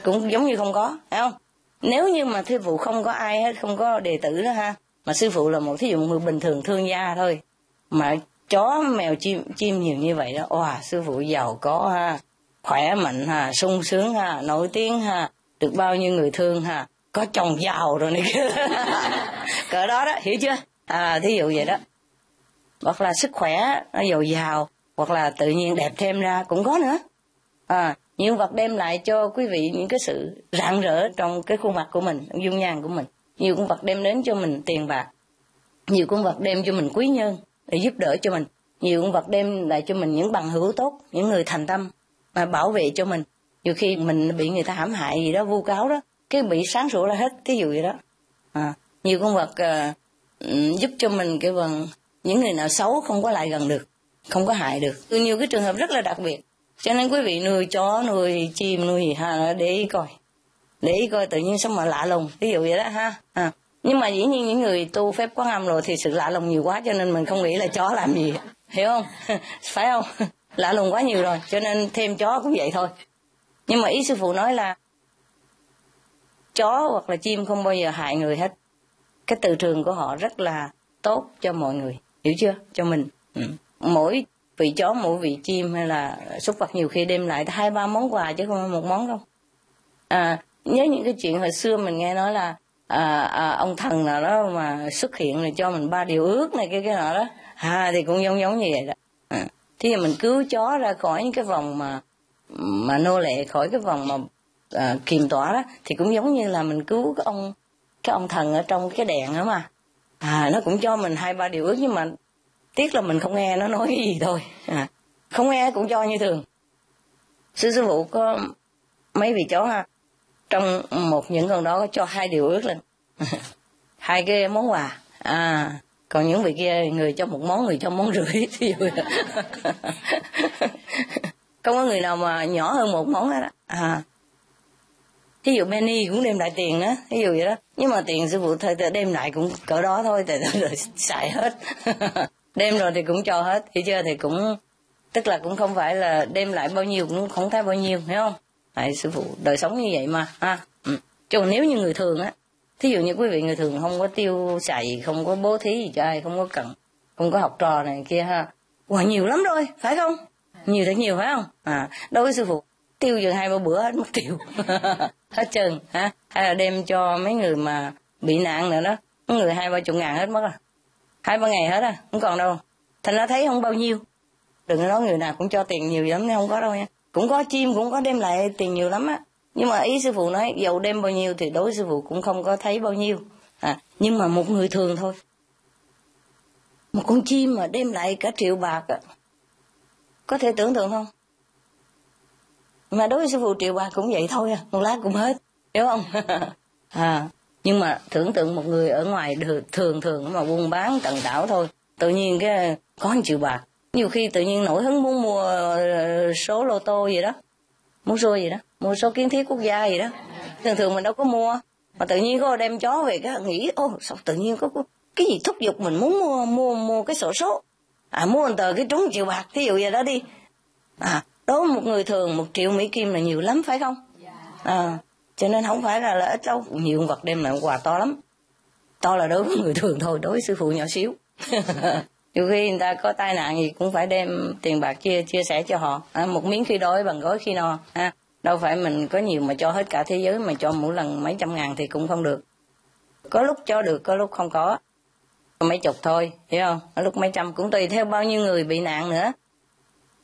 cũng giống như không có, phải không? Nếu như mà sư phụ không có ai hết, không có đệ tử đó mà sư phụ là một thí dụ người bình thường thương gia thôi, mà chó mèo chim nhiều như vậy đó, sư phụ giàu có khỏe mạnh sung sướng nổi tiếng được bao nhiêu người thương có chồng giàu rồi này kia. Cỡ đó đó, hiểu chưa? Thí dụ vậy đó. Hoặc là sức khỏe nó dồi dào, hoặc là tự nhiên đẹp thêm ra cũng có nữa. Nhiều vật đem lại cho quý vị những cái sự rạng rỡ trong cái khuôn mặt của mình, dung nhan của mình. Nhiều con vật đem đến cho mình tiền bạc, nhiều con vật đem cho mình quý nhân để giúp đỡ cho mình, nhiều con vật đem lại cho mình những bằng hữu tốt, những người thành tâm mà bảo vệ cho mình. Nhiều khi mình bị người ta hãm hại gì đó, vu cáo đó, cái bị sáng sủa ra hết, thí dụ vậy đó. Nhiều con vật giúp cho mình cái bằng những người nào xấu không có lại gần được, không có hại được. Nhiều cái trường hợp rất là đặc biệt. Cho nên quý vị nuôi chó, nuôi chim, nuôi gì để ý coi tự nhiên sống mà lạ lùng, ví dụ vậy đó Nhưng mà dĩ nhiên những người tu phép Quán Âm rồi thì sự lạ lùng nhiều quá, cho nên mình không nghĩ là chó làm gì, hiểu không? Phải không? Lạ lùng quá nhiều rồi, cho nên thêm chó cũng vậy thôi. Nhưng mà ý sư phụ nói là chó hoặc là chim không bao giờ hại người hết. Cái từ trường của họ rất là tốt cho mọi người, hiểu chưa? Cho mình. Mỗi vị chó, mỗi vị chim hay là súc vật nhiều khi đem lại 2-3 món quà chứ không phải một món đâu. Nhớ những cái chuyện hồi xưa mình nghe nói là ông thần nào đó mà xuất hiện rồi cho mình 3 điều ước này cái nọ đó, thì cũng giống như vậy đó. Thì mình cứu chó ra khỏi những cái vòng mà nô lệ, khỏi cái vòng mà kiềm tỏa đó, thì cũng giống như là mình cứu cái ông thần ở trong cái đèn đó mà. Nó cũng cho mình 2-3 điều ước, nhưng mà tiếc là mình không nghe nó nói cái gì thôi. Không nghe cũng cho như thường. Sư phụ có mấy vị chó ha, trong một những con đó có cho 2 điều ước lên. 2 cái món quà. Còn những vị kia người cho 1 món, người cho 1,5 món. Thí dụ không có người nào mà nhỏ hơn 1 món hết á. Thí dụ Benny cũng đem lại tiền đó, thí dụ vậy đó. Nhưng mà tiền sư phụ thời đem lại cũng cỡ đó thôi, tại rồi xài hết. Đem rồi thì cũng cho hết, hiểu chưa? Thì cũng tức là cũng không phải là đem lại bao nhiêu cũng không thấy bao nhiêu, hiểu không? Tại sư phụ đời sống như vậy mà Chứ nếu như người thường á, thí dụ như quý vị người thường không có tiêu xài, không có bố thí gì cho ai, không có cần, không có học trò này kia ha, nhiều lắm rồi, phải không? Nhiều thật nhiều, phải không? Đối với sư phụ tiêu chừng 2-3 bữa hết mất tiêu. Hết trơn ha. Hay là đem cho mấy người mà bị nạn nữa đó, mấy người 20-30 ngàn hết mất rồi, 2-3 ngày hết không còn đâu. Thành ra thấy không bao nhiêu. Đừng có nói người nào cũng cho tiền nhiều lắm, không có đâu nha. Cũng có chim cũng có đem lại tiền nhiều lắm á. Nhưng mà ý sư phụ nói dầu đem bao nhiêu thì đối với sư phụ cũng không có thấy bao nhiêu. Nhưng mà một người thường thôi, một con chim mà đem lại cả 1 triệu bạc á, có thể tưởng tượng không? Mà đối với sư phụ 1 triệu bạc cũng vậy thôi, một lát cũng hết, hiểu không? Nhưng mà tưởng tượng một người ở ngoài thường mà buôn bán tần tảo thôi, tự nhiên cái có 1 triệu bạc. Nhiều khi tự nhiên nổi hứng muốn mua số lô tô gì đó, mua số gì đó, mua số kiến thiết quốc gia gì đó. Thường mình đâu có mua, mà tự nhiên có đem chó về cái nghĩ sao tự nhiên có cái gì thúc giục mình muốn mua cái sổ số, mua một tờ cái trúng 1 triệu bạc, thí dụ vậy đó đi. Đối với một người thường 1 triệu Mỹ Kim là nhiều lắm, phải không? Cho nên không phải là ít đâu, nhiều vật đem lại quà to lắm. To là đối với người thường thôi, đối với sư phụ nhỏ xíu. Nhiều khi người ta có tai nạn gì cũng phải đem tiền bạc chia sẻ cho họ. Một miếng khi đói bằng gói khi no. Đâu phải mình có nhiều mà cho hết cả thế giới, mà cho mỗi lần mấy trăm ngàn thì cũng không được. Có lúc cho được, có lúc không có. Mấy chục thôi, hiểu không? Ở lúc mấy trăm cũng tùy theo bao nhiêu người bị nạn nữa.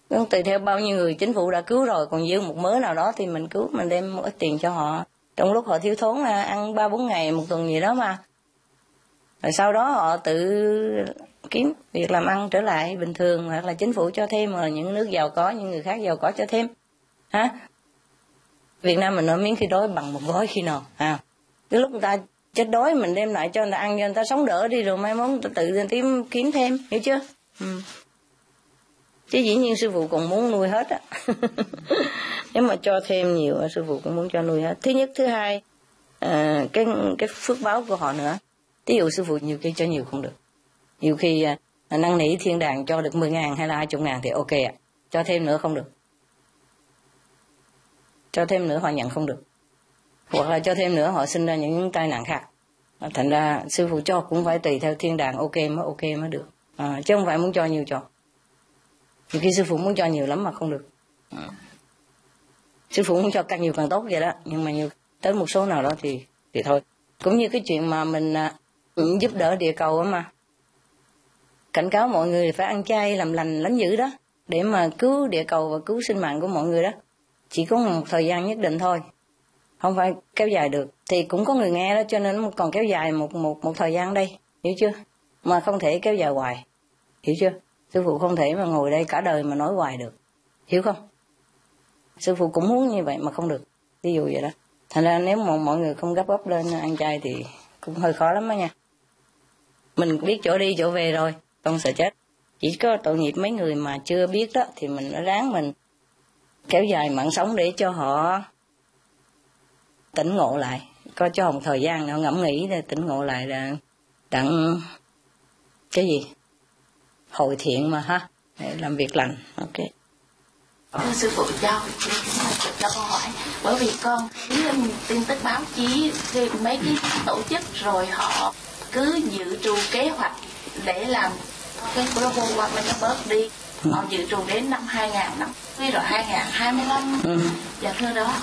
Cũng tùy theo bao nhiêu người chính phủ đã cứu rồi, còn dư một mớ nào đó thì mình cứu, mình đem một ít tiền cho họ. Trong lúc họ thiếu thốn ăn 3-4 ngày, 1 tuần gì đó mà. Rồi sau đó họ tự kiếm việc làm ăn trở lại bình thường, hoặc là chính phủ cho thêm, hoặc là những nước giàu có, những người khác giàu có cho thêm. Việt Nam mình nói miếng khi đói bằng 1 gói khi no. Cái lúc người ta chết đói mình đem lại cho người ta ăn, cho người ta sống đỡ đi, rồi mai mốt người ta tự kiếm thêm, hiểu chưa? Chứ dĩ nhiên sư phụ còn muốn nuôi hết á. Nếu mà cho thêm nhiều sư phụ cũng muốn cho nuôi hết. Thứ nhất, thứ hai, cái phước báo của họ nữa. Ví dụ sư phụ nhiều khi cho nhiều không được, nhiều khi năn nỉ thiên đàng cho được 10.000 hay là 20.000 thì ok ạ. Cho thêm nữa không được, cho thêm nữa họ nhận không được, hoặc là cho thêm nữa họ sinh ra những tai nạn khác. Thành ra sư phụ cho cũng phải tùy theo thiên đàng ok mới được, chứ không phải muốn cho nhiều cho. Nhiều khi sư phụ muốn cho nhiều lắm mà không được. Sư phụ muốn cho càng nhiều càng tốt vậy đó, nhưng mà nhiều tới một số nào đó thì thôi. Cũng như cái chuyện mà mình giúp đỡ địa cầu á, mà cảnh cáo mọi người phải ăn chay làm lành lánh dữ đó, để mà cứu địa cầu và cứu sinh mạng của mọi người đó. Chỉ có một thời gian nhất định thôi, không phải kéo dài được. Thì cũng có người nghe đó, cho nên còn kéo dài một thời gian đây, hiểu chưa? Mà không thể kéo dài hoài, hiểu chưa? Sư phụ không thể mà ngồi đây cả đời mà nói hoài được, hiểu không? Sư phụ cũng muốn như vậy mà không được, ví dụ vậy đó. Thành ra nếu mà mọi người không gấp gáp lên ăn chay thì cũng hơi khó lắm đó nha. Mình biết chỗ đi chỗ về rồi, không sợ chết. Chỉ có tội nghiệp mấy người mà chưa biết đó, thì mình ráng mình kéo dài mạng sống để cho họ tỉnh ngộ lại, có cho họ một thời gian họ ngẫm nghĩ để tỉnh ngộ lại, là đặng cái gì hồi thiện mà ha, để làm việc lành. Ok. Thưa sư phụ cho câu hỏi, bởi vì con tin tức báo chí về mấy cái tổ chức rồi họ cứ dự trù kế hoạch để làm cái global hoặc là cái bớt đi, họ dự trù đến năm 2050 rồi 2025. Dạ thưa đó.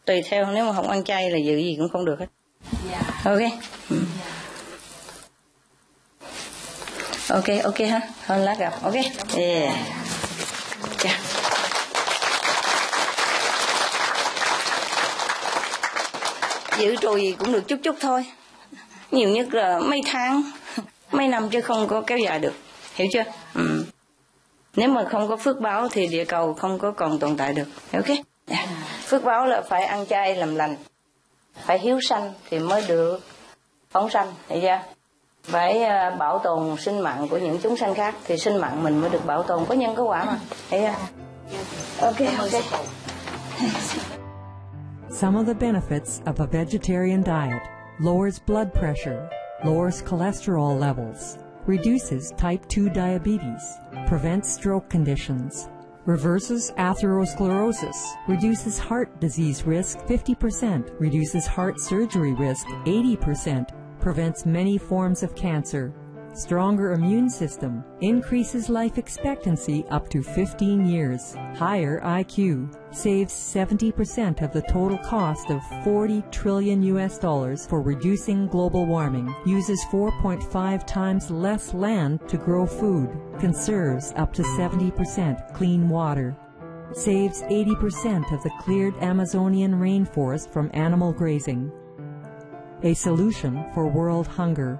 Tùy theo, nếu mà không ăn chay là dự gì cũng không được hết. Dạ. Ok. Ok ha, hơn lát gặp. Ok. Yeah. Chà. Dự trù gì cũng được chút thôi, nhiều nhất là mấy tháng mấy năm, chứ không có kéo dài được, Hiểu chưa? Nếu mà không có phước báo thì địa cầu không có còn tồn tại được. Hiểu okay? Phước báo là phải ăn chay làm lành, phải hiếu sanh thì mới được phóng sanh. Hiểu chưa? Phải bảo tồn sinh mạng của những chúng sanh khác thì sinh mạng mình mới được bảo tồn. Có nhân có quả mà. Hiểu chưa? Ok. Some of the benefits of a vegetarian diet: lowers blood pressure, lowers cholesterol levels, reduces type 2 diabetes, prevents stroke conditions, reverses atherosclerosis, reduces heart disease risk 50%, reduces heart surgery risk 80%, prevents many forms of cancer, stronger immune system, increases life expectancy up to 15 years, higher IQ, saves 70% of the total cost of $40 trillion for reducing global warming, uses 4.5 times less land to grow food, conserves up to 70% clean water, saves 80% of the cleared Amazonian rainforest from animal grazing. A solution for world hunger.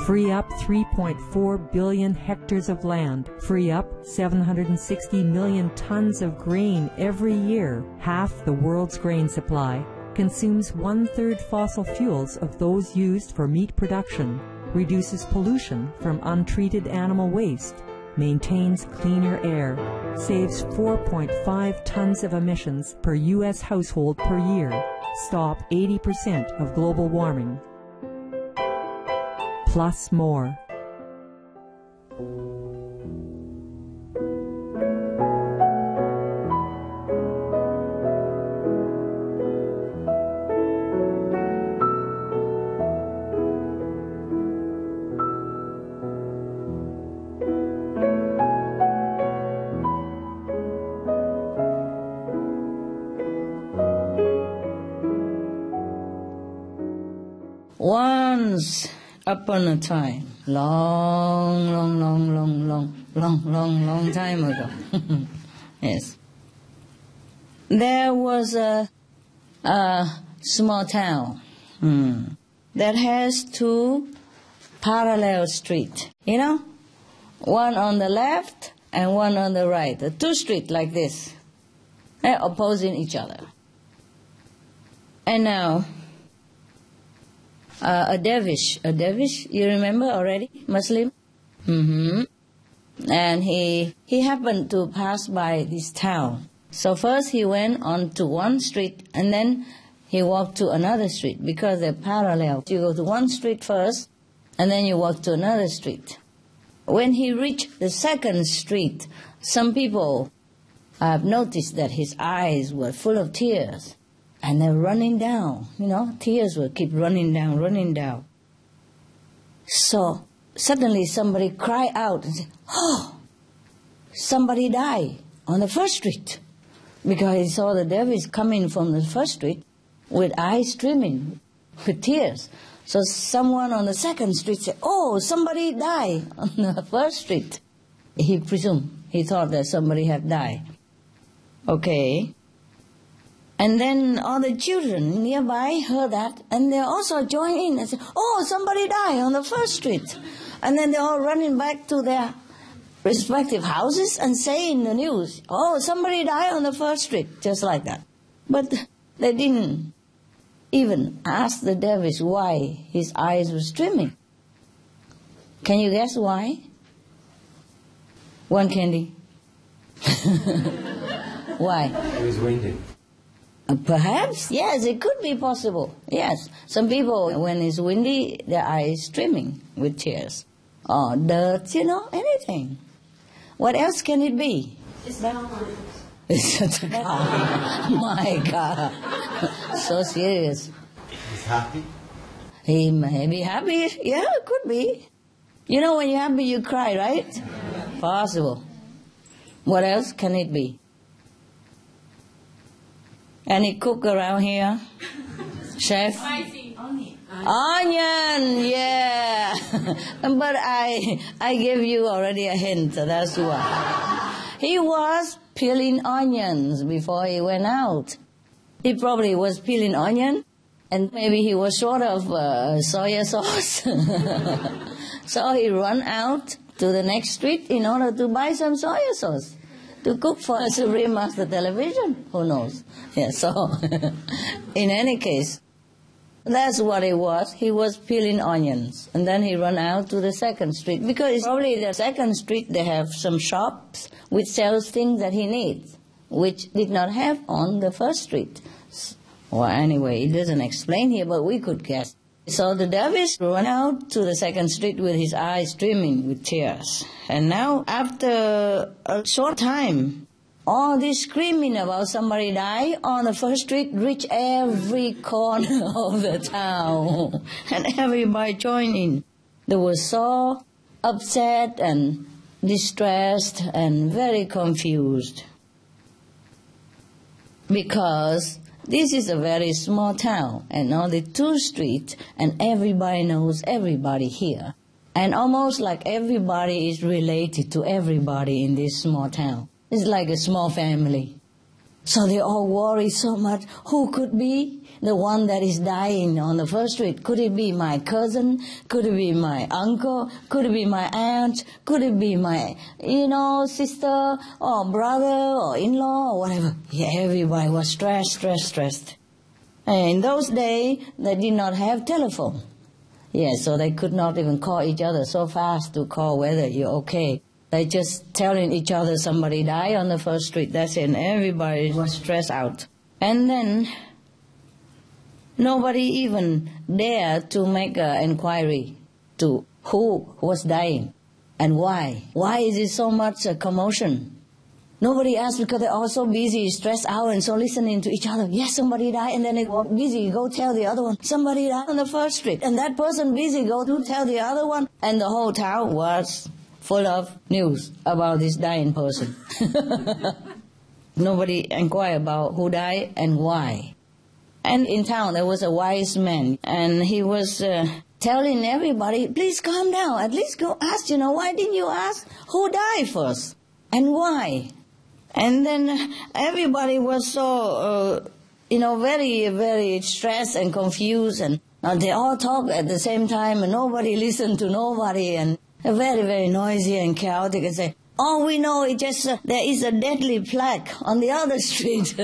Free up 3.4 billion hectares of land, free up 760 million tons of grain every year, half the world's grain supply, consumes 1/3 fossil fuels of those used for meat production, reduces pollution from untreated animal waste, maintains cleaner air, saves 4.5 tons of emissions per U.S. household per year, stop 80% of global warming. Plus more. Once upon a time, long time ago, yes, there was a small town that has two parallel streets, you know, one on the left and one on the right, the two streets like this, they're opposing each other. And now, a dervish, you remember already, Muslim? And he happened to pass by this town. So first he went on to one street and then he walked to another street because they're parallel. You go to one street first and then you walk to another street. When he reached the second street, some people have noticed that his eyes were full of tears. And they're running down, you know, tears will keep running down. So suddenly somebody cried out and said, "Oh, somebody died on the first street." Because he saw the dervish coming from the first street with eyes streaming with tears. So someone on the second street said, "Oh, somebody died on the first street." He thought that somebody had died. Okay. And then all the children nearby heard that, and they also joined in and said, "Oh, somebody died on the first street." And then they're all running back to their respective houses and saying the news, "Oh, somebody died on the first street," just like that. But they didn't even ask the dervish why his eyes were streaming. Can you guess why? One candy. Why? It was windy. Perhaps, yes, it could be possible. Yes, some people, when it's windy, their eyes streaming with tears. Or dirt, you know, anything. What else can it be? It's down. It's a car. My God. So serious. He's happy. He may be happy. Yeah, it could be. You know, when you're happy, you cry, right? Possible. What else can it be? Any cook around here? Chef? Onion, yeah. But I gave you already a hint, so that's why. He was peeling onions before he went out. He probably was peeling onion, And maybe he was short of soy sauce. So he ran out to the next street in order to buy some soy sauce to cook for a Supreme Master television. Who knows? Yeah, so in any case, that's what it was. He was peeling onions. And then he ran out to the second street. Because probably the second street they have some shops which sells things that he needs, which did not have on the first street. Well, anyway, it doesn't explain here, but we could guess. So the dervish ran out to the second street with his eyes streaming with tears. And now, after a short time, all this screaming about somebody died on the first street reached every corner of the town. And everybody joined in. They were so upset and distressed and very confused. Because this is a very small town, and only 2 streets, and everybody knows everybody here. And almost like everybody is related to everybody in this small town. It's like a small family. So they all worry so much. Who could be the one that is dying on the first street? Could it be my cousin? Could it be my uncle? Could it be my aunt? Could it be my, sister or brother or in-law or whatever? Yeah, everybody was stressed. And in those days, they did not have telephone. Yeah, so they could not even call each other so fast to call whether you're okay. They just telling each other somebody died on the first street. That's it. And everybody was stressed out. And then nobody even dared to make an inquiry to who was dying and why. Why is it so much commotion? Nobody asked because they're all so busy, stressed out, and so listening to each other. Yes, somebody died, and then they were busy, go tell the other one, somebody died on the first street. And that person busy, go to tell the other one. And the whole town was full of news about this dying person. Nobody inquired about who died and why. And in town there was a wise man, and he was telling everybody, please calm down, at least go ask, why didn't you ask who died first and why? And then everybody was so, very, very stressed and confused, and they all talked at the same time, and nobody listened to nobody, and very, very noisy and chaotic, and say, all we know is just there is a deadly plague on the other street.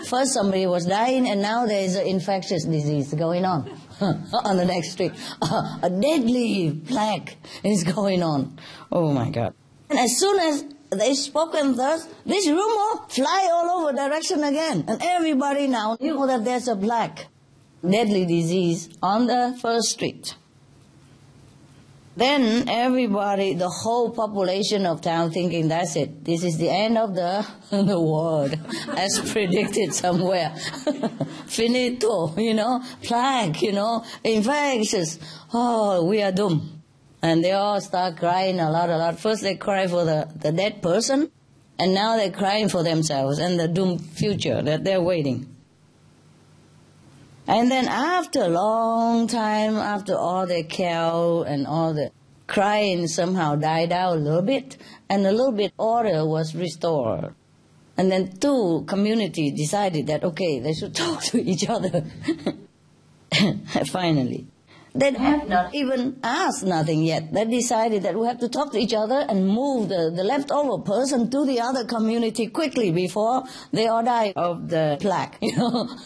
First somebody was dying, and now there is an infectious disease going on on the next street. A deadly plague is going on. Oh my God. And as soon as they spoken thus, this rumor fly all over direction again. And everybody now knew that there's a plague, deadly disease on the first street. Then everybody, the whole population of town thinking, that's it. This is the end of the world, as predicted somewhere. Finito, plague, infectious. Oh, we are doomed. And they all start crying a lot. First they cry for the dead person, and now they're crying for themselves and the doomed future that they're waiting. And then after a long time, after all the chaos and all the crying somehow died out a little bit, and a little bit order was restored. And then 2 communities decided that, okay, they should talk to each other. Finally. They have not even asked nothing yet. They decided that we have to talk to each other and move the leftover person to the other community quickly before they all die of the plague.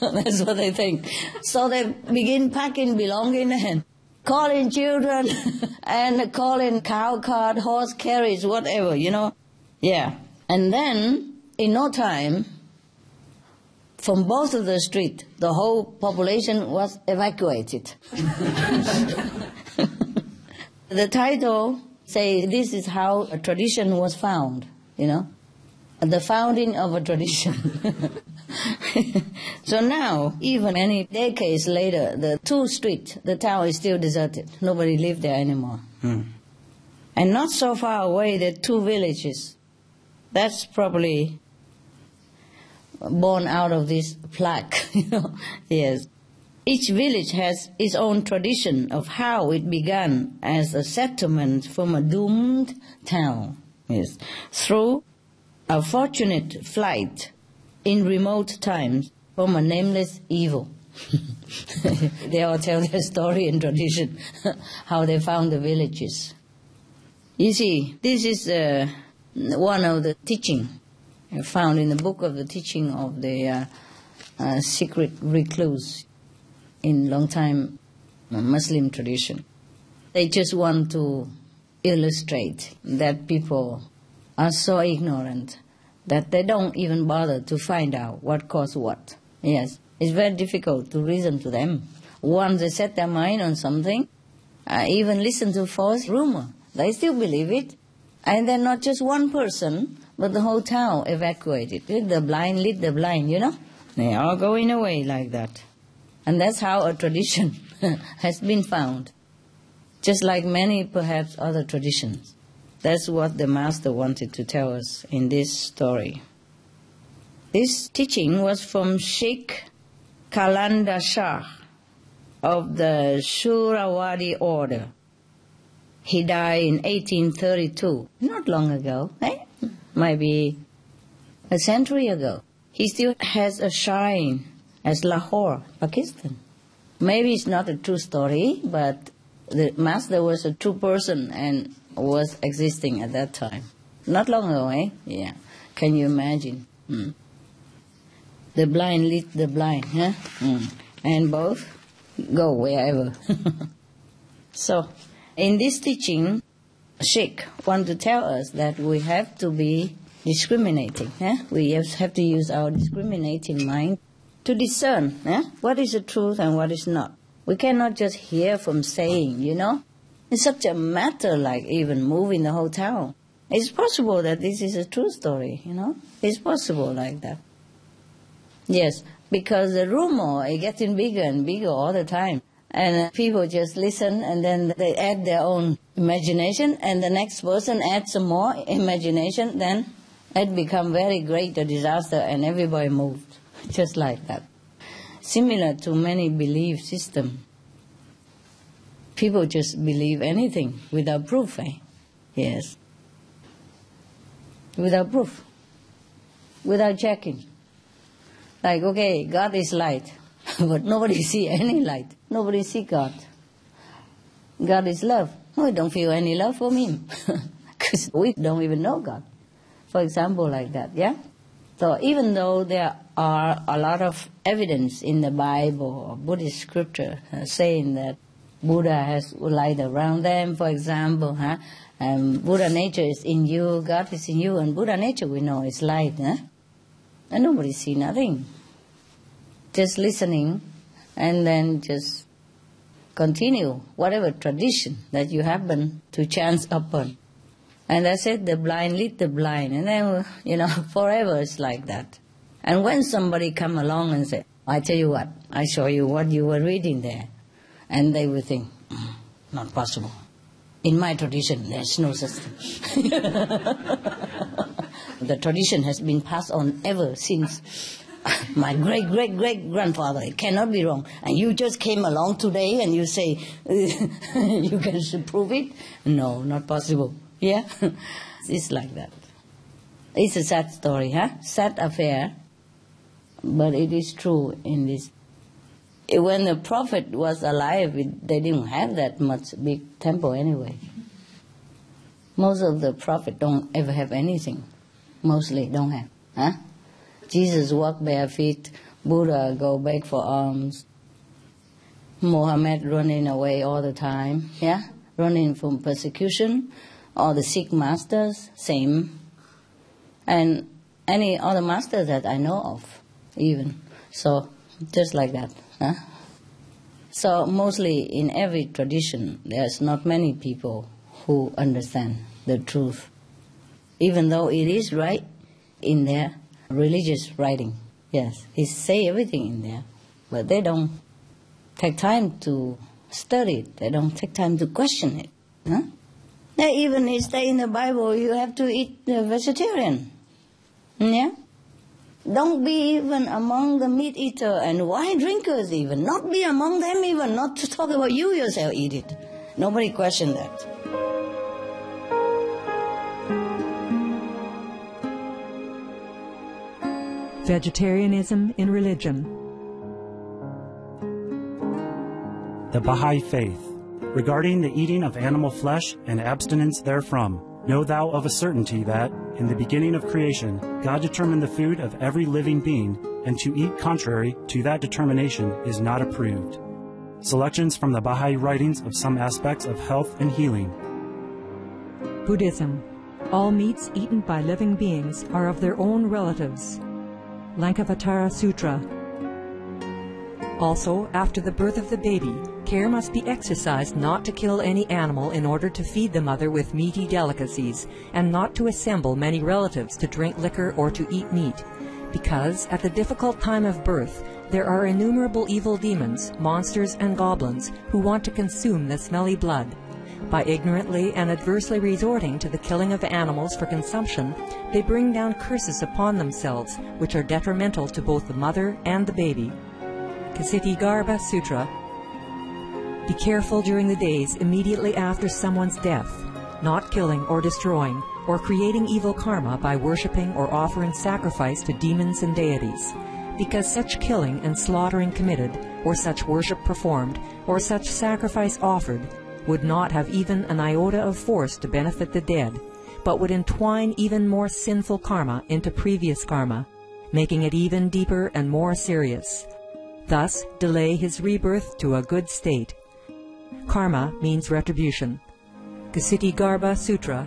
That's what they think. So they begin packing belongings and calling children and calling cow cart, horse carriage, whatever, Yeah. And then, in no time, from both of the streets, the whole population was evacuated. The title says this is how a tradition was found, the founding of a tradition. So now, even any decades later, the 2 streets, the town is still deserted. Nobody lives there anymore. And not so far away, there are 2 villages. That's probably born out of this plague, Yes. Each village has its own tradition of how it began as a settlement from a doomed town. Yes. Through a fortunate flight in remote times from a nameless evil. They all tell their story and tradition, how they found the villages. You see, this is one of the teaching found in the book of the teaching of the secret recluse in long time Muslim tradition. They just want to illustrate that people are so ignorant that they don't even bother to find out what caused what. Yes, it's very difficult to reason to them. Once they set their mind on something, even listen to false rumor, they still believe it. And then not just one person, but the whole town evacuated. The blind lead the blind, you know. They are going away like that. And that's how a tradition has been found. Just like many, perhaps, other traditions. That's what the Master wanted to tell us in this story. This teaching was from Sheikh Kalanda Shah of the Surawadi order. He died in 1832, not long ago, maybe a century ago. He still has a shrine at Lahore, Pakistan. Maybe it's not a true story, but the Master was a true person and was existing at that time. Not long ago, Yeah. Can you imagine? The blind lead the blind, and both go wherever. So, in this teaching, Sheikh wants to tell us that we have to be discriminating. We have to use our discriminating mind to discern what is the truth and what is not. We cannot just hear from saying, you know. It's such a matter like even moving the whole town. It's possible that this is a true story, you know. It's possible like that. Yes, because the rumor is getting bigger and bigger all the time. And people just listen and then they add their own imagination and the next person adds some more imagination, then it becomes very great a disaster and everybody moved, just like that. Similar to many belief systems. People just believe anything without proof, Yes. Without proof. Without checking. Like, okay, God is light, but nobody see any light. Nobody see God. God is love. We don't feel any love from Him, because we don't even know God. For example, like that, yeah? So even though there are a lot of evidence in the Bible or Buddhist scripture saying that Buddha has light around them, for example, Buddha nature is in you, God is in you, and Buddha nature we know is light, and nobody see nothing. Just listening, and then just continue whatever tradition that you happen to chance upon. And I said the blind lead the blind, and then, you know, forever it's like that. And when somebody come along and say, I tell you what, I show you what you were reading there, and they will think, not possible. In my tradition, there's no such thing. The tradition has been passed on ever since my great-great-great-grandfather. It cannot be wrong. And you just came along today and you say, you can prove it? No, not possible. Yeah? It's like that. It's a sad story, Sad affair. But it is true in this. When the prophet was alive, they didn't have that much big temple anyway. Most of the prophet don't ever have anything. Mostly don't have. Jesus walked bare feet. Buddha go beg for alms. Muhammad running away all the time. Yeah? Running from persecution. All the Sikh masters, same. And any other masters that I know of, even. So, just like that. So, mostly in every tradition, there's not many people who understand the truth. Even though it is right in their religious writing. Yes, it say everything in there. But they don't take time to study it. They don't take time to question it. Even it say in the Bible, you have to eat vegetarian. Yeah? Don't be even among the meat eater and wine drinkers even. Not be among them even. Not to talk about you yourself eat it. Nobody question that. Vegetarianism in religion. The Baha'i Faith. Regarding the eating of animal flesh and abstinence therefrom, know thou of a certainty that, in the beginning of creation, God determined the food of every living being, and to eat contrary to that determination is not approved. Selections from the Baha'i writings of some aspects of health and healing. Buddhism. All meats eaten by living beings are of their own relatives. Lankavatara Sutra. Also, after the birth of the baby, care must be exercised not to kill any animal in order to feed the mother with meaty delicacies, and not to assemble many relatives to drink liquor or to eat meat, because at the difficult time of birth there are innumerable evil demons, monsters, and goblins who want to consume the smelly blood. By ignorantly and adversely resorting to the killing of animals for consumption, they bring down curses upon themselves, which are detrimental to both the mother and the baby. Ksitigarbha Sutra. Be careful during the days immediately after someone's death, not killing or destroying, or creating evil karma by worshipping or offering sacrifice to demons and deities, because such killing and slaughtering committed, or such worship performed, or such sacrifice offered, would not have even an iota of force to benefit the dead, but would entwine even more sinful karma into previous karma, making it even deeper and more serious. Thus delay his rebirth to a good state. Karma means retribution. Ksitigarbha Sutra.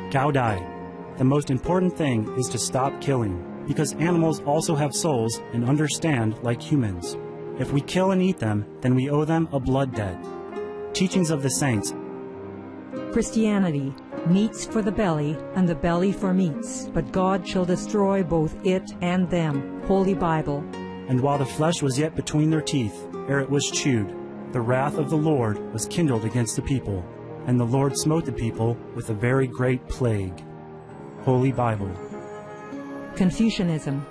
Gaudai. The most important thing is to stop killing, because animals also have souls and understand like humans. If we kill and eat them, then we owe them a blood debt. Teachings of the Saints. Christianity. Meats for the belly, and the belly for meats, but God shall destroy both it and them. Holy Bible. And while the flesh was yet between their teeth, ere it was chewed, the wrath of the Lord was kindled against the people, and the Lord smote the people with a very great plague. Holy Bible. Confucianism.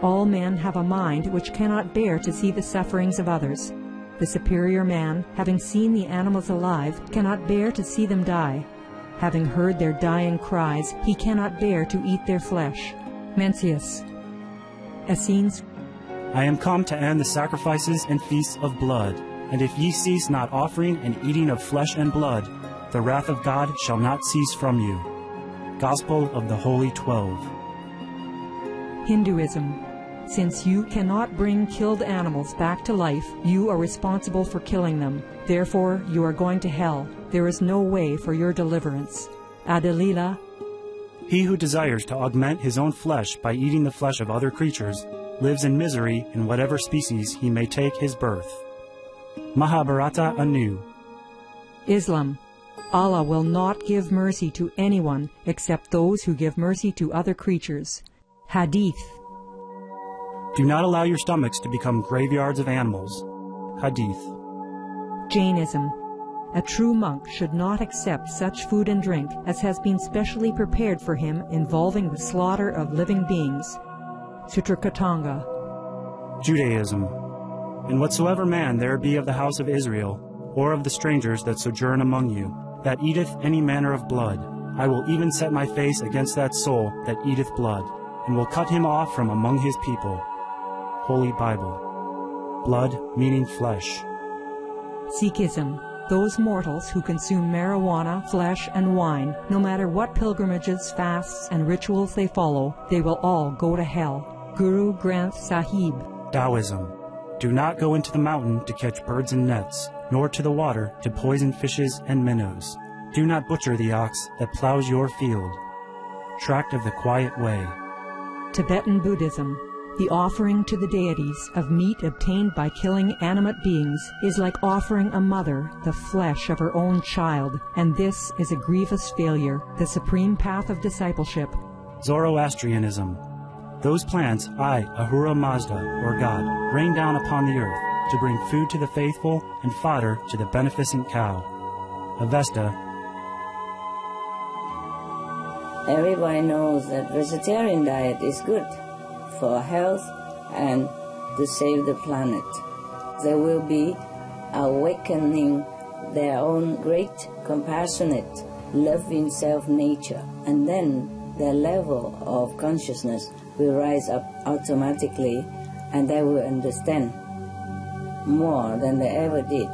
All men have a mind which cannot bear to see the sufferings of others. The superior man, having seen the animals alive, cannot bear to see them die. Having heard their dying cries, he cannot bear to eat their flesh. Mencius. Essenes. I am come to end the sacrifices and feasts of blood, and if ye cease not offering and eating of flesh and blood, the wrath of God shall not cease from you. Gospel of the Holy 12. Hinduism. Since you cannot bring killed animals back to life, you are responsible for killing them. Therefore, you are going to hell. There is no way for your deliverance. Adalila. He who desires to augment his own flesh by eating the flesh of other creatures lives in misery in whatever species he may take his birth. Mahabharata anew. Islam. Allah will not give mercy to anyone except those who give mercy to other creatures. Hadith. Do not allow your stomachs to become graveyards of animals. Hadith. Jainism. A true monk should not accept such food and drink as has been specially prepared for him involving the slaughter of living beings. Sutrakatanga. Judaism. And whatsoever man there be of the house of Israel, or of the strangers that sojourn among you, that eateth any manner of blood, I will even set my face against that soul that eateth blood, and will cut him off from among his people. Holy Bible. Blood meaning flesh. Sikhism. Those mortals who consume marijuana, flesh, and wine, no matter what pilgrimages, fasts, and rituals they follow, they will all go to hell. Guru Granth Sahib. Taoism. Do not go into the mountain to catch birds and nets, nor to the water to poison fishes and minnows. Do not butcher the ox that plows your field. Tract of the Quiet Way. Tibetan Buddhism. The offering to the deities of meat obtained by killing animate beings is like offering a mother the flesh of her own child, and this is a grievous failure, the supreme path of discipleship. Zoroastrianism. Those plants I, Ahura Mazda, or God, rain down upon the earth to bring food to the faithful and fodder to the beneficent cow. Avesta. Everybody knows that vegetarian diet is good for health and to save the planet. They will be awakening their own great, compassionate, loving self-nature, and then their level of consciousness will rise up automatically, and they will understand more than they ever did,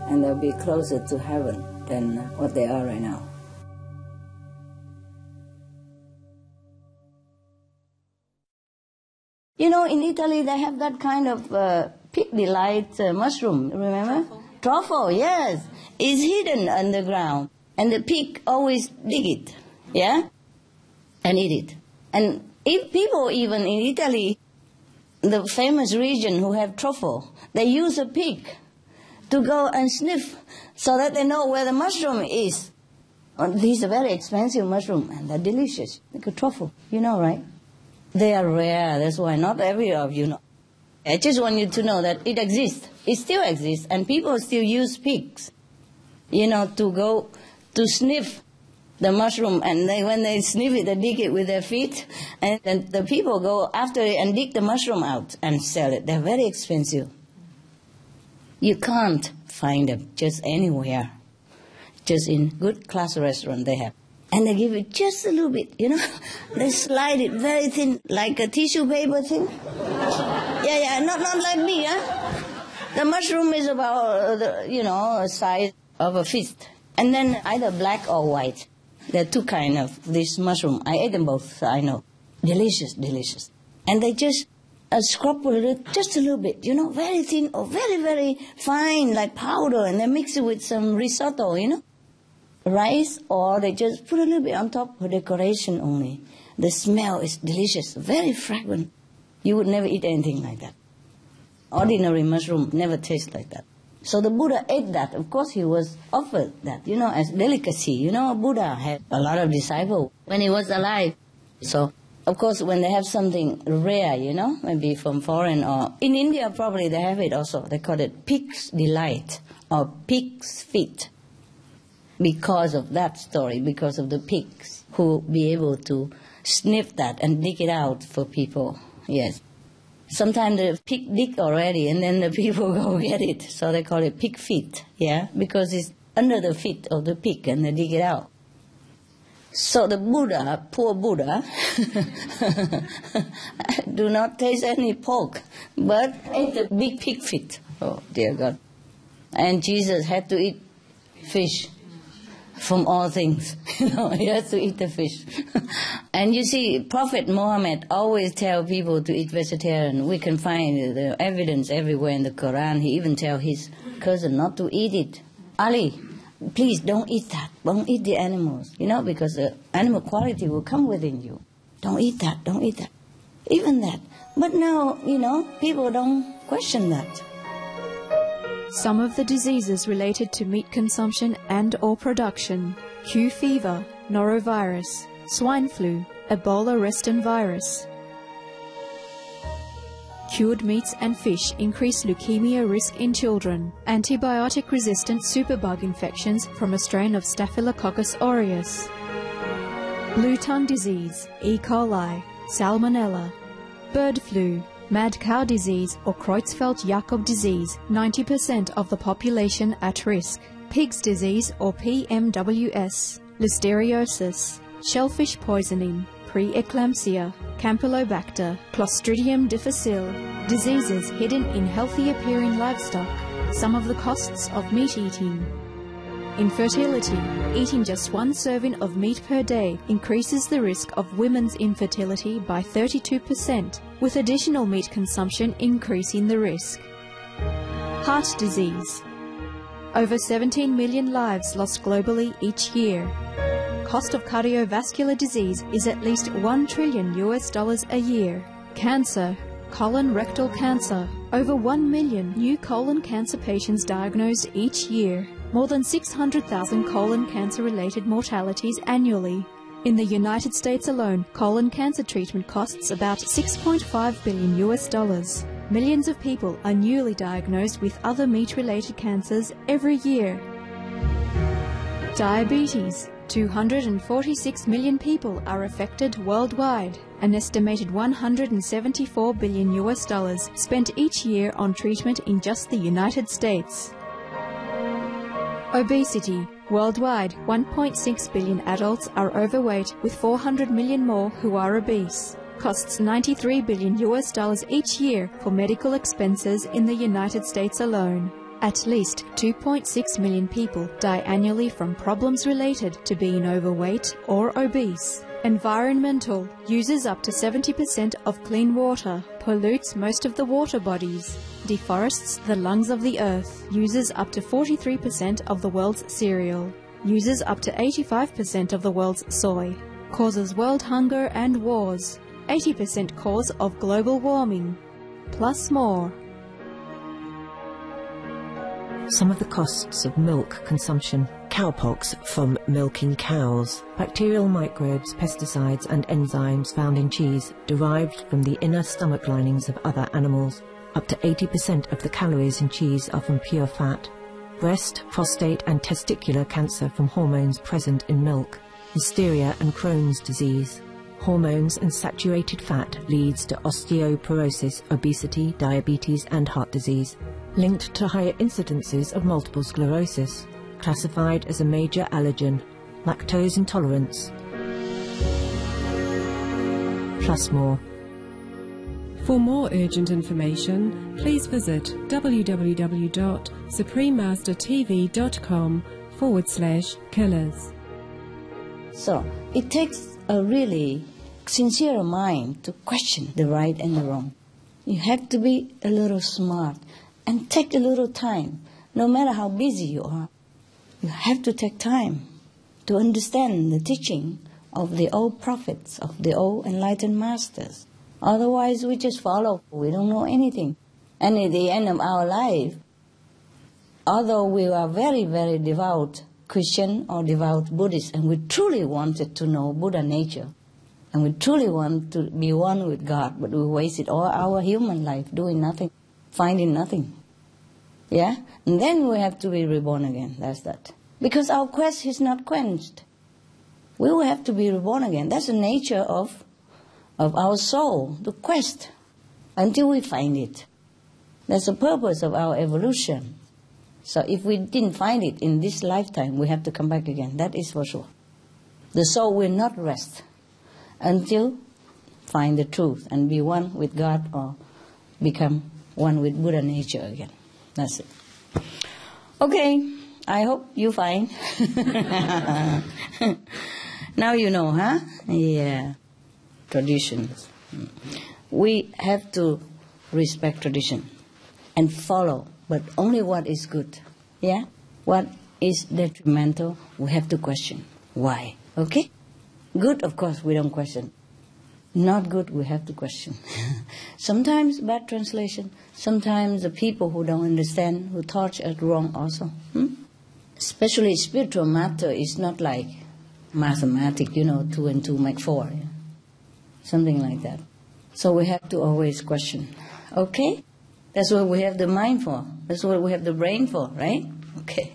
and they'll be closer to heaven than what they are right now. You know, in Italy they have that kind of pig delight mushroom, remember? Truffle, yes. It's hidden underground, and the pig always dig it, yeah, and eat it. And if people even in Italy, the famous region who have truffle, they use a pig to go and sniff so that they know where the mushroom is. These are very expensive mushrooms, and they're delicious, like a truffle, you know, right? They are rare, that's why not every of you know. I just want you to know that it exists. It still exists, and people still use pigs, you know, to go to sniff the mushroom, and when they sniff it, they dig it with their feet, and then the people go after it and dig the mushroom out and sell it. They're very expensive. You can't find them just anywhere. Just in good class restaurant they have. And they give it just a little bit, you know. They slide it very thin, like a tissue paper thing. Yeah, not like me, huh? The mushroom is about, the size of a fist. And then either black or white. There are two kinds of this mushroom. I ate them both, so I know. Delicious, delicious. And they just scrub it just a little bit, you know, very thin or very, very fine, like powder, and they mix it with some risotto, you know. Rice, or they just put a little bit on top for decoration only. The smell is delicious, very fragrant. You would never eat anything like that. Ordinary mushroom never tastes like that. So the Buddha ate that. Of course, he was offered that, you know, as delicacy. You know, Buddha had a lot of disciples when he was alive. So, of course, when they have something rare, you know, maybe from foreign or... In India, probably they have it also. They call it pig's delight or pig's feet. Because of that story, because of the pigs who be able to sniff that and dig it out for people. Yes. Sometimes the pig dig already and then the people go get it. So they call it pig feet, yeah, because it's under the feet of the pig and they dig it out. So the Buddha, poor Buddha, do not taste any pork, but ate the big pig feet. Oh, dear God. And Jesus had to eat fish. From all things, you know, he has to eat the fish. And you see, Prophet Muhammad always tell people to eat vegetarian. We can find the evidence everywhere in the Quran. He even tell his cousin not to eat it. Ali, please don't eat that. Don't eat the animals, you know, because the animal quality will come within you. Don't eat that, don't eat that. Even that. But now, you know, people don't question that. Some of the diseases related to meat consumption and or production: Q fever, norovirus, swine flu, Ebola reston virus. Cured meats and fish increase leukemia risk in children. Antibiotic-resistant superbug infections from a strain of Staphylococcus aureus. Blue tongue disease, E. coli, Salmonella. Bird flu, mad cow disease or Creutzfeldt-Jakob disease, 90% of the population at risk. Pig's disease or PMWS, listeriosis, shellfish poisoning, preeclampsia, Campylobacter, Clostridium difficile, diseases hidden in healthy-appearing livestock, some of the costs of meat eating. Infertility. Eating just one serving of meat per day increases the risk of women's infertility by 32%, with additional meat consumption increasing the risk. Heart disease. Over 17 million lives lost globally each year. Cost of cardiovascular disease is at least $1 trillion a year. Cancer. Colon rectal cancer. Over 1 million new colon cancer patients diagnosed each year. More than 600,000 colon cancer-related mortalities annually. In the United States alone, colon cancer treatment costs about $6.5 billion. Millions of people are newly diagnosed with other meat-related cancers every year. Diabetes. 246 million people are affected worldwide. An estimated $174 billion spent each year on treatment in just the United States. Obesity. Worldwide, 1.6 billion adults are overweight, with 400 million more who are obese. costs $93 billion each year for medical expenses in the United States alone. At least 2.6 million people die annually from problems related to being overweight or obese. Environmental uses up to 70% of clean water, pollutes most of the water bodies, deforests the lungs of the earth, uses up to 43% of the world's cereal, uses up to 85% of the world's soy, causes world hunger and wars, 80% cause of global warming, plus more. Some of the costs of milk consumption: cowpox from milking cows, bacterial microbes, pesticides and enzymes found in cheese derived from the inner stomach linings of other animals. Up to 80% of the calories in cheese are from pure fat. Breast, prostate and testicular cancer from hormones present in milk. Hysteria and Crohn's disease. Hormones and saturated fat leads to osteoporosis, obesity, diabetes and heart disease, linked to higher incidences of multiple sclerosis, classified as a major allergen, lactose intolerance, plus more. For more urgent information, please visit www.suprememastertv.com/killers. So it takes a really sincere mind to question the right and the wrong. You have to be a little smart and take a little time, no matter how busy you are. You have to take time to understand the teaching of the old prophets, of the old enlightened masters. Otherwise, we just follow. We don't know anything. And at the end of our life, although we are very, very devout Christian or devout Buddhist, and we truly wanted to know Buddha nature, and we truly want to be one with God, but we wasted all our human life doing nothing, finding nothing. Yeah? And then we have to be reborn again. That's that. Because our quest is not quenched. We will have to be reborn again. That's the nature of our soul, the quest, until we find it. That's the purpose of our evolution. So if we didn't find it in this lifetime, we have to come back again. That is for sure. The soul will not rest until find the truth and be one with God or become one with Buddha nature again. That's it. Okay, I hope you find. Now you know, huh? Yeah. Traditions. We have to respect tradition and follow, but only what is good. Yeah? What is detrimental, we have to question. Why? Okay? Good, of course, we don't question. Not good, we have to question. Sometimes bad translation. Sometimes the people who don't understand, who taught us wrong also. Especially spiritual matter is not like mathematics, 2 and 2 make 4. Yeah? Something like that. So we have to always question. Okay? That's what we have the mind for. That's what we have the brain for, right? Okay.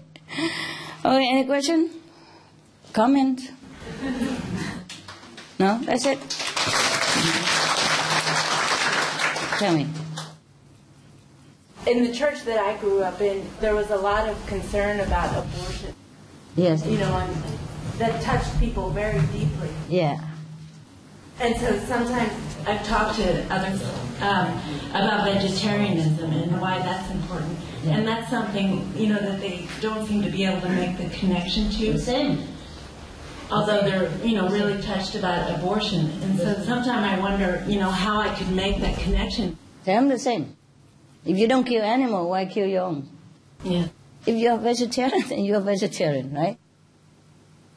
Okay, any question? Comment? No? That's it? Tell me. In the church that I grew up in, there was a lot of concern about abortion. Yes. And that touched people very deeply. Yeah. And so sometimes I've talked to others about vegetarianism and why that's important. Yeah. And that's something, that they don't seem to be able to make the connection to. The same. Although they're, really touched about abortion. And so sometimes I wonder, how I could make that connection. Tell them the same. If you don't kill animal, why kill your own? Yeah. If you are vegetarian, then you are vegetarian, right?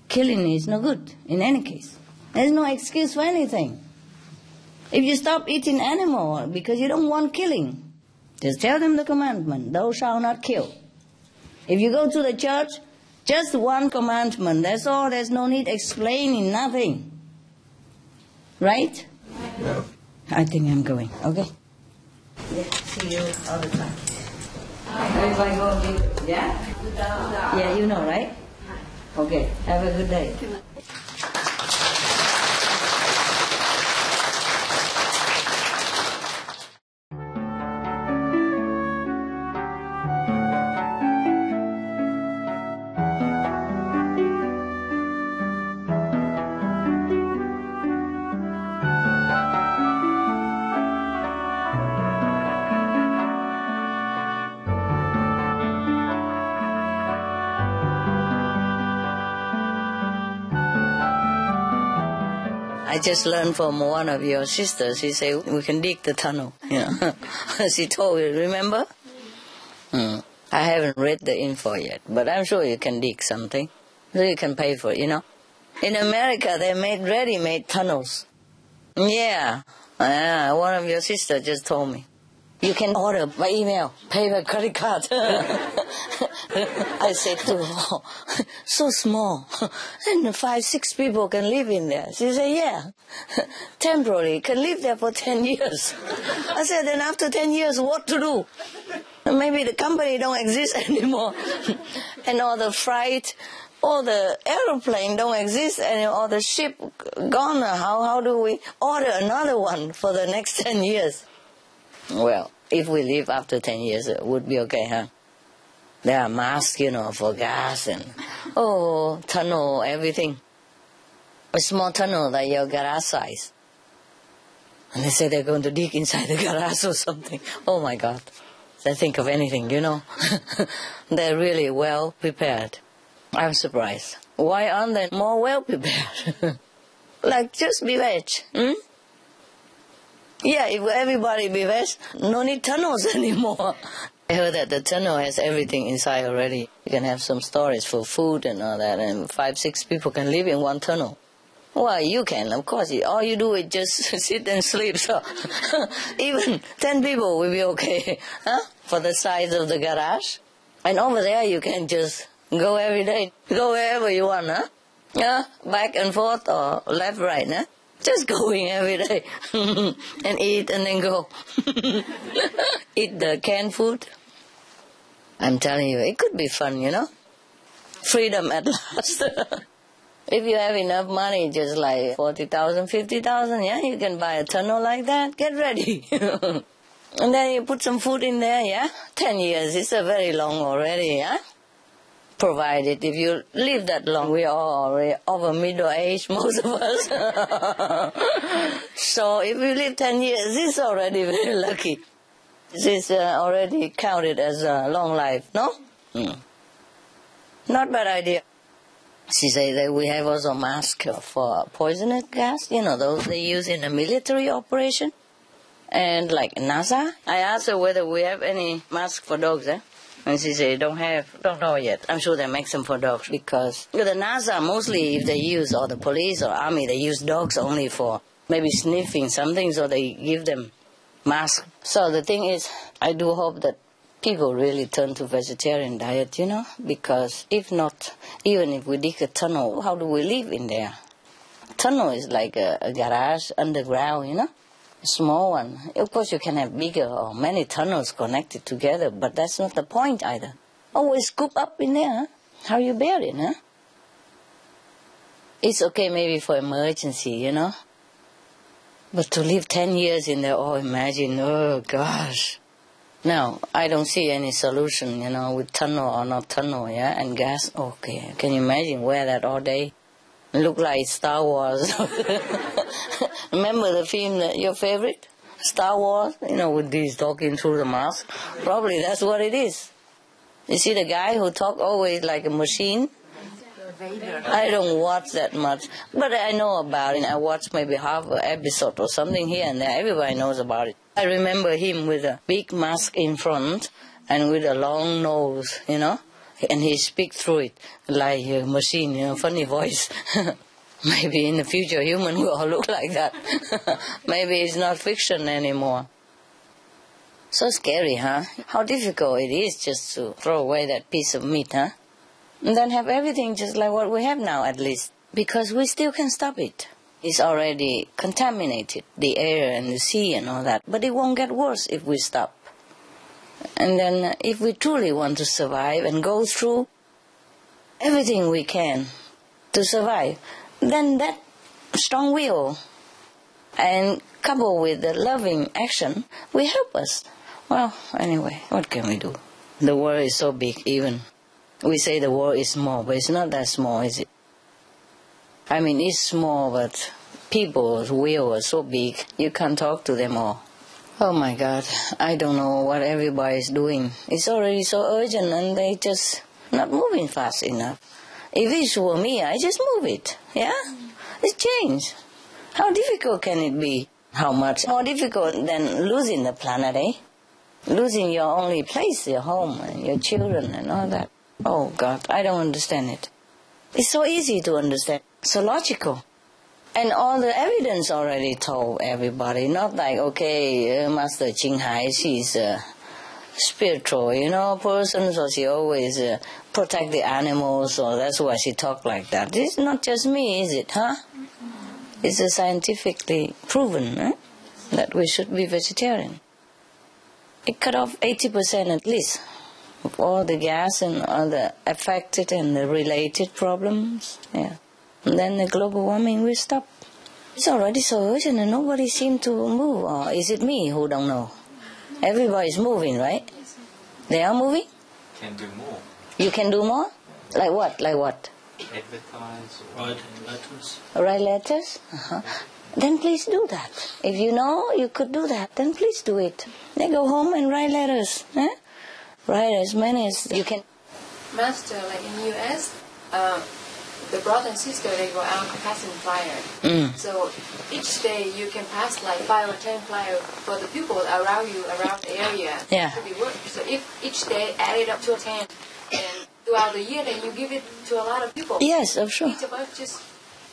Killing is no good, in any case. There's no excuse for anything. If you stop eating animal because you don't want killing, just tell them the commandment, thou shalt not kill. If you go to the church, just one commandment, that's all. There's no need explaining nothing. Right? Yeah. I think I'm going, okay? Yeah, see you all the time. Everybody go, yeah? Yeah, you know, right? Okay, have a good day. just learned from one of your sisters. She said we can dig the tunnel. She told you, remember? I haven't read the info yet, but I'm sure you can dig something. So you can pay for it, In America, they made ready-made tunnels. Yeah. One of your sisters just told me. You can order by email, pay by credit card. I said to her, so small. And 5-6 people can live in there. She said, yeah. Temporarily, can live there for 10 years. I said, then after 10 years, what to do? Maybe the company don't exist anymore. And all the freight, all the aeroplane don't exist anymore, all the ship gone. How do we order another one for the next 10 years? Well, if we live after 10 years, it would be okay, huh? There are masks, for gas and, tunnel, everything. A small tunnel like your garage size. And they say they're going to dig inside the garage or something. Oh my God. They think of anything, They're really well prepared. I'm surprised. Why aren't they more well prepared? Like, just be veg, Yeah, if everybody be veg, no need tunnels anymore. I heard that the tunnel has everything inside already. You can have some storage for food and all that, and 5-6 people can live in one tunnel. Well, you can, of course. All you do is just sit and sleep. So even 10 people will be okay, for the size of the garage. And over there, you can just go every day, go wherever you want, Yeah, back and forth or left, right, Just going every day and eat and then go. Eat the canned food. I'm telling you, it could be fun, Freedom at last. If you have enough money, just like 40,000, 50,000, you can buy a tunnel like that. Get ready. And then you put some food in there, 10 years, it's a very long already, Provided if you live that long, we are already over middle age, most of us. So if you live 10 years, it's already very lucky. This is already counted as a long life, no? Not bad idea. She said that we have also masks for poisonous gas, those they use in a military operation. And like NASA, I asked her whether we have any mask for dogs, And she said, don't know yet. I'm sure they make some for dogs because the NASA, mostly if they use, or the police or army, they use dogs only for maybe sniffing something, so they give them masks. So the thing is, I do hope that people really turn to vegetarian diet, because if not, even if we dig a tunnel, how do we live in there? Tunnel is like a garage underground, a small one. Of course, you can have bigger or many tunnels connected together, but that's not the point either. Always scoop up in there, How you bear it, It's okay maybe for emergency, But to live 10 years in there, imagine, oh gosh. No, I don't see any solution, with tunnel or not tunnel, and gas. Okay, can you imagine wear that all day? Look like Star Wars. Remember the film, your favorite? Star Wars? With these talking through the mask. Probably that's what it is. You see the guy who talk always like a machine? I don't watch that much, but I know about it. I watch maybe half an episode or something here and there. Everybody knows about it. I remember him with a big mask in front and with a long nose, and he speaks through it like a machine, funny voice. Maybe in the future human will all look like that. Maybe it's not fiction anymore. So scary, How difficult it is just to throw away that piece of meat, And then have everything just like what we have now, at least. Because we still can stop it. It's already contaminated, the air and the sea and all that. But it won't get worse if we stop. And then if we truly want to survive and go through everything we can to survive, then that strong will and coupled with the loving action will help us. Well, anyway, what can we do? The world is so big even. We say the world is small, but it's not that small, is it? I mean, it's small, but people's will are so big, you can't talk to them all. Oh my God, I don't know what everybody's doing. It's already so urgent and they just not moving fast enough. If it were me, I just move it, It's change. How difficult can it be? How much more difficult than losing the planet, eh? Losing your only place, your home, and your children and all that. Oh, God, I don't understand it. It's so easy to understand, so logical. And all the evidence already told everybody, not like, okay, Master Chinghai, she's a spiritual, person, so she always protect the animals, so that's why she talk like that. It's not just me, is it, huh? It's scientifically proven that we should be vegetarian. It cut off 80% at least of all the gas and all the affected and the related problems. Yeah. And then the global warming will stop. It's already so urgent and nobody seems to move. Or is it me who don't know? Everybody's moving, right? They are moving? Can do more. You can do more? Like what? Like what? Advertise, write letters. Write letters? Uh-huh. Then please do that. If you know you could do that, then please do it. Then go home and write letters. Write as many as you can. Master, like in U.S., the brother and sister, they go out passing flyer. So each day you can pass like 5 or 10 flyer for the people around you, around the area. Yeah. To be work. So if each day added up to 10, and throughout the year, then you give it to a lot of people. Yes, I'm sure. Each of us just...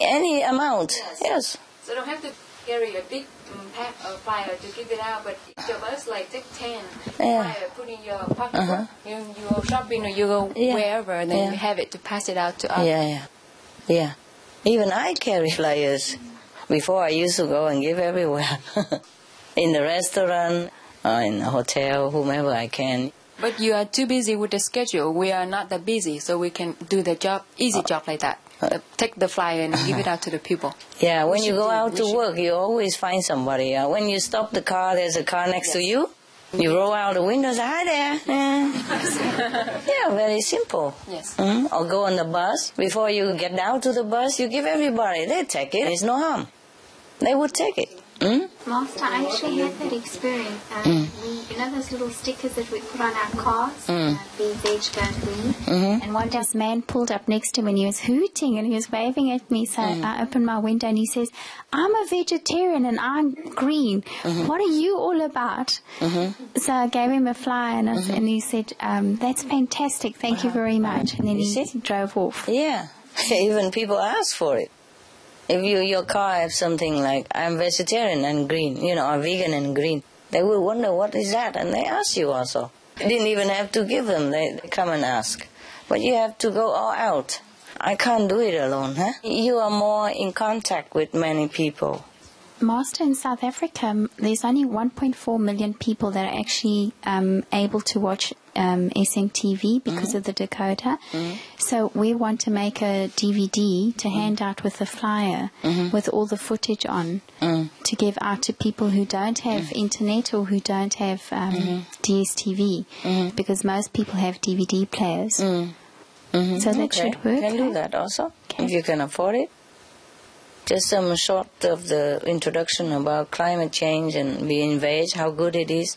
Any amount, yes. So don't have to carry a big pack of flyer to give it out, but each of us like take 10 flyer, put in your pocket. You go shopping or you go wherever, and then you have it to pass it out to others. Yeah. Even I carry flyers. Before I used to go and give everywhere. In the restaurant, or in the hotel, whomever I can. But you are too busy with the schedule. We are not that busy, so we can do the job, easy job like that. Take the flyer and give it out to the people. Yeah, when you go out to work, you always find somebody. When you stop the car, there's a car next to you. You roll out the window, say, hi there. Yeah, very simple. Yes. Or go on the bus. Before you get down to the bus, you give everybody. They take it. It's no harm. They would take it. Master, I actually had that experience. Those little stickers that we put on our cars, be veg, don't green. And one day this man pulled up next to me and he was hooting and he was waving at me. So I opened my window and he says, I'm a vegetarian and I'm green. What are you all about? So I gave him a flyer and he said, that's fantastic. Thank you very much. And then he drove off. Yeah. Even people ask for it. If your car has something like, I'm vegetarian and green, or vegan and green, they will wonder what is that, and they ask you also. You didn't even have to give them, they come and ask. But you have to go all out. I can't do it alone, huh? You are more in contact with many people. Master, in South Africa, there's only 1.4 million people that are actually able to watch SMTV because of the decoder. So we want to make a DVD to hand out with a flyer with all the footage on to give out to people who don't have internet or who don't have DSTV because most people have DVD players. So that should work. You can do that also, if you can afford it. Just some short of the introduction about climate change and being veg, how good it is.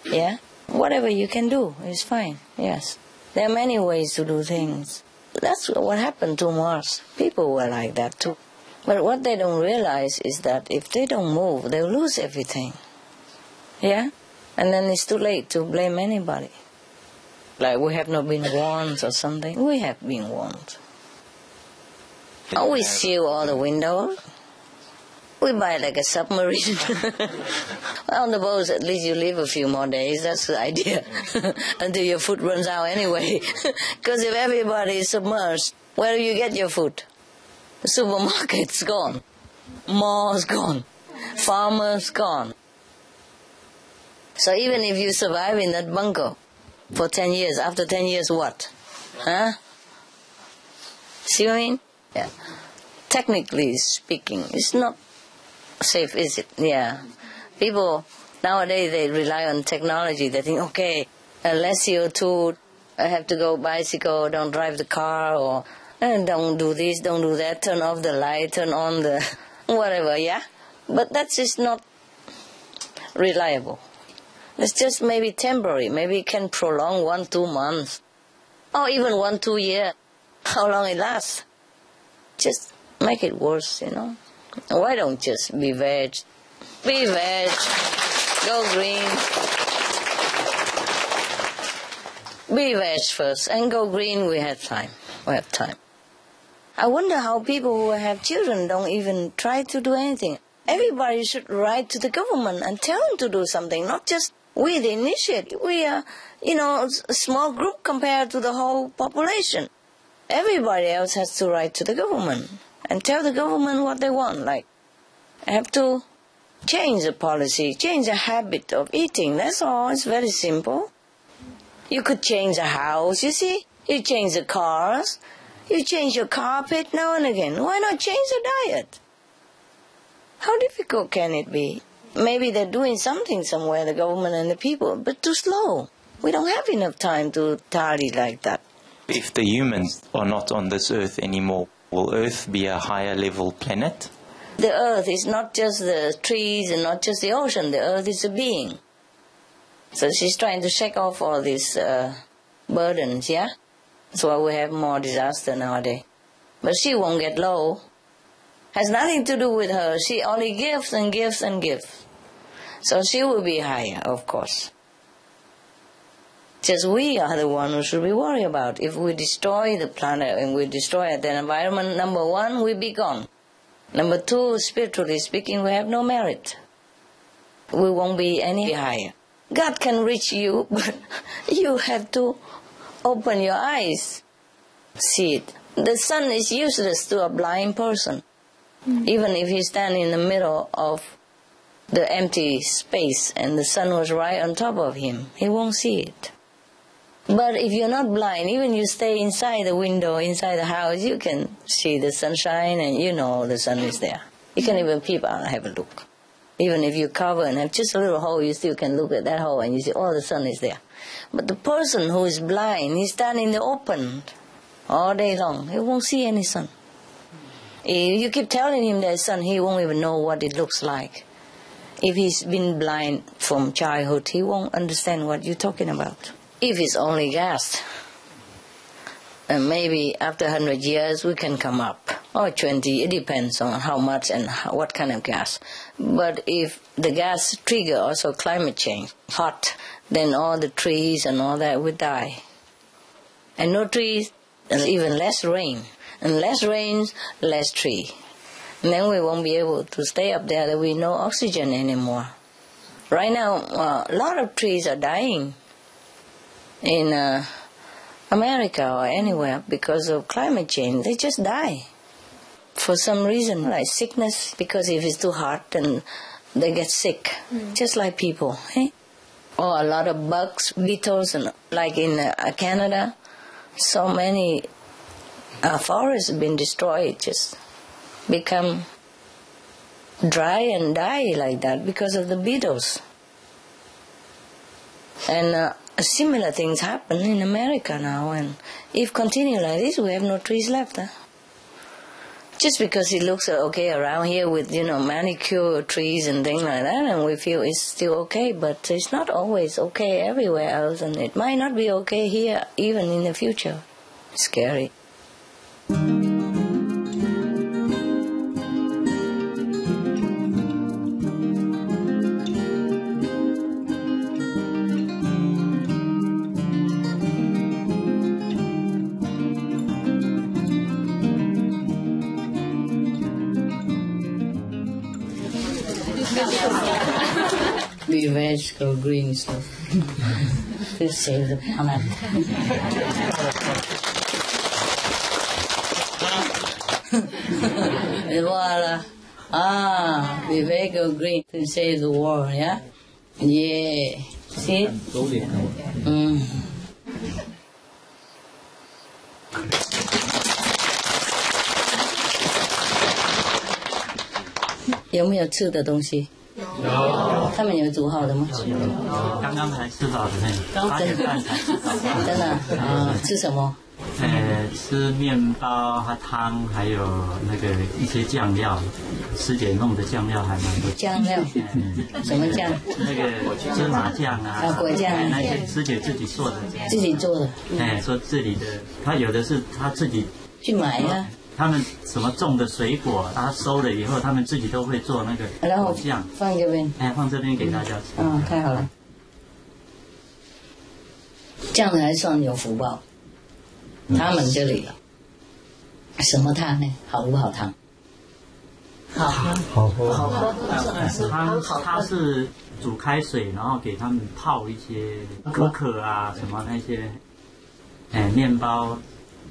Yeah? Whatever you can do is fine, yes. There are many ways to do things. That's what happened to Mars. People were like that too. But what they don't realize is that if they don't move, they'll lose everything. Yeah? And then it's too late to blame anybody. Like we have not been warned or something. We have been warned. We seal all the windows. We buy like a submarine. On the boats, at least you live a few more days. That's the idea. Until your food runs out anyway. Because if everybody is submerged, where do you get your food? The supermarket's gone. Malls gone. Farmers gone. So even if you survive in that bunker for 10 years, after 10 years what? Huh? See what I mean? Yeah. Technically speaking, it's not safe, is it? Yeah. People nowadays, they rely on technology. They think, okay, less CO2, I have to go bicycle, don't drive the car, or don't do this, don't do that, turn off the light, turn on the whatever, yeah? But that's just not reliable. It's just maybe temporary. Maybe it can prolong 1-2 months, or even 1-2 years. How long it lasts? Just make it worse, Why don't just be veg? Be veg. Go green. Be veg first and go green. We have time. We have time. I wonder how people who have children don't even try to do anything. Everybody should write to the government and tell them to do something, not just we, the initiative. We are, a small group compared to the whole population. Everybody else has to write to the government and tell the government what they want. Like, have to change the policy, change the habit of eating. That's all. It's very simple. You could change the house, you see. You change the cars. You change your carpet now and again. Why not change the diet? How difficult can it be? Maybe they're doing something somewhere, the government and the people, but too slow. We don't have enough time to tarry like that. If the humans are not on this earth anymore, will Earth be a higher level planet? The earth is not just the trees and not just the ocean. The earth is a being. So she's trying to shake off all these burdens, yeah? That's why we have more disaster nowadays. But she won't get low. Has nothing to do with her. She only gives and gives and gives. So she will be higher, of course. Just we are the one who should be worried about. If we destroy the planet and we destroy the environment, number one, we'll be gone. Number two, spiritually speaking, we have no merit. We won't be any higher. God can reach you, but you have to open your eyes. See it. The sun is useless to a blind person. Even if he stands in the middle of the empty space and the sun was right on top of him, he won't see it. But if you're not blind, even you stay inside the window, inside the house, you can see the sunshine and you know the sun is there. You can even peep out and have a look. Even if you cover and have just a little hole, you still can look at that hole and you see, oh, the sun is there. But the person who is blind, he stands in the open all day long. He won't see any sun. If you keep telling him there's sun, he won't even know what it looks like. If he's been blind from childhood, he won't understand what you're talking about. If it's only gas, and maybe after 100 years we can come up, or 20, it depends on how much and what kind of gas. But if the gas trigger also climate change, hot, then all the trees and all that will die. And no trees, and even less rain. And less rains, less tree. And then we won't be able to stay up there. There will be no oxygen anymore. Right now, a lot of trees are dying in America or anywhere because of climate change. They just die for some reason, like sickness, because if it's too hot, then they get sick, just like people. Eh? Or a lot of bugs, beetles, and like in Canada, so many forests have been destroyed, just become dry and die like that because of the beetles. And similar things happen in America now, and if continue like this, we have no trees left. Just because it looks okay around here with, manicured trees and things like that, and we feel it's still okay, but it's not always okay everywhere else, and it might not be okay here even in the future. It's scary. Be veg, go green stuff. To save the planet. Voila. Be veg, go green to save the world, yeah? Yeah. See it?有没有吃的东西？有。他们有煮好的吗？有。刚刚才吃好的那个，8点半才吃早餐。真的啊？吃什么？吃面包和汤，还有那个一些酱料，师姐弄的酱料还蛮多。酱料？什么酱？那个芝麻酱啊，果酱，那些师姐自己做的。自己做的。说这里的，她有的是她自己去买呀。他们什么种的水果，他收了以后，他们自己都会做那个果酱，放这边，放这边给大家吃。太好了，这样还算有福报。他们这里什么汤呢？好不好汤？好喝。他是煮开水，然后给他们泡一些可可啊，什么那些，面包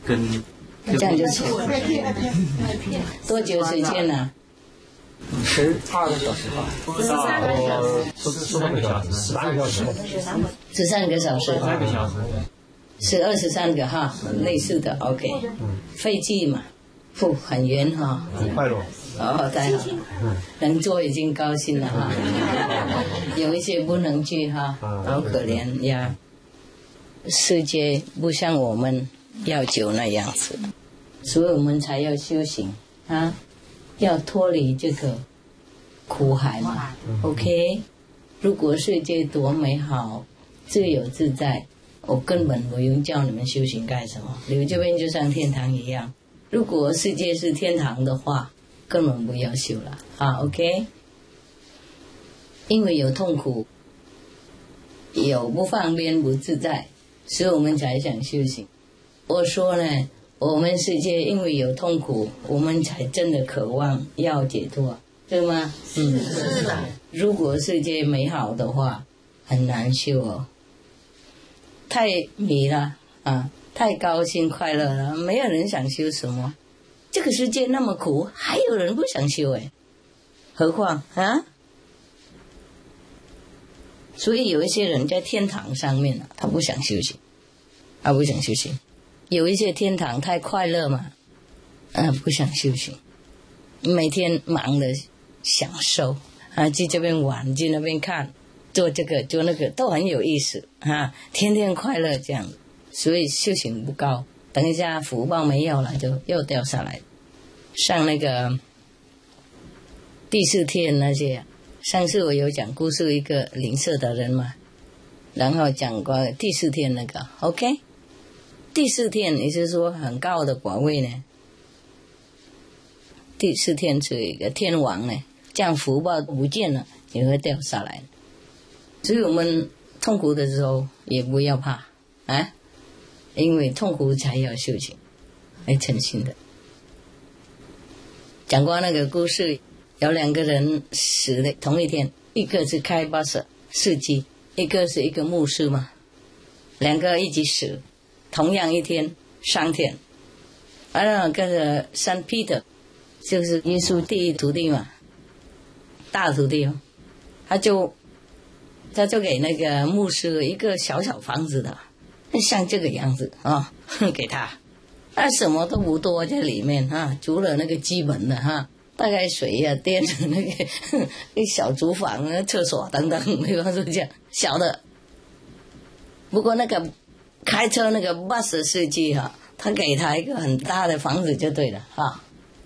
跟。这样就成。多久时间呢？12个小时吧。13个小时。13个小时。13个小时。13个小时。13个小时。是23个哈，类似的 OK。飞机嘛，很远哈。很快乐。太好了，能做已经高兴了哈。有一些不能去哈，好可怜呀。世界不像我们要久那样子，所以我们才要修行啊，要脱离这个苦海嘛。OK， 如果世界多美好、自由自在，我根本不用叫你们修行干什么，你们这边就像天堂一样。如果世界是天堂的话，根本不要修了啊 ，OK？ 因为有痛苦，有不方便、不自在，所以我们才想修行。我说呢，我们世界因为有痛苦，我们才真的渴望要解脱，对吗？是的。如果世界美好的话，很难修哦，太迷了啊，太高兴快乐了，没有人想修什么。这个世界那么苦，还有人不想修何况啊？所以有一些人在天堂上面他不想修行，不想修行。有一些天堂太快乐嘛，不想修行，每天忙的享受去这边玩，去那边看，做这个做那个都很有意思天天快乐这样，所以修行不高。等一下福报没有了，就又掉下来。上那个第4天那些，上次我有讲故事，一个吝啬的人嘛，然后讲过第4天那个 OK。 第4天也是说很高的果位呢，第4天是一个天王呢，这样福报不见了也会掉下来。所以我们痛苦的时候也不要怕因为痛苦才要修行，来诚心的。讲过那个故事，有2个人死的同一天，一个是开巴士司机，一个是一个牧师嘛，2个一起死，同样一天上天。那个圣彼得就是耶稣第一徒弟嘛，大徒弟他就给那个牧师一个小小房子的，像这个样子给他，什么都不多在里面除了那个基本的大概水电那个小厨房、厕所等等，比方说这样小的。不过那个开车那个 bus 司机他给他一个很大的房子就对了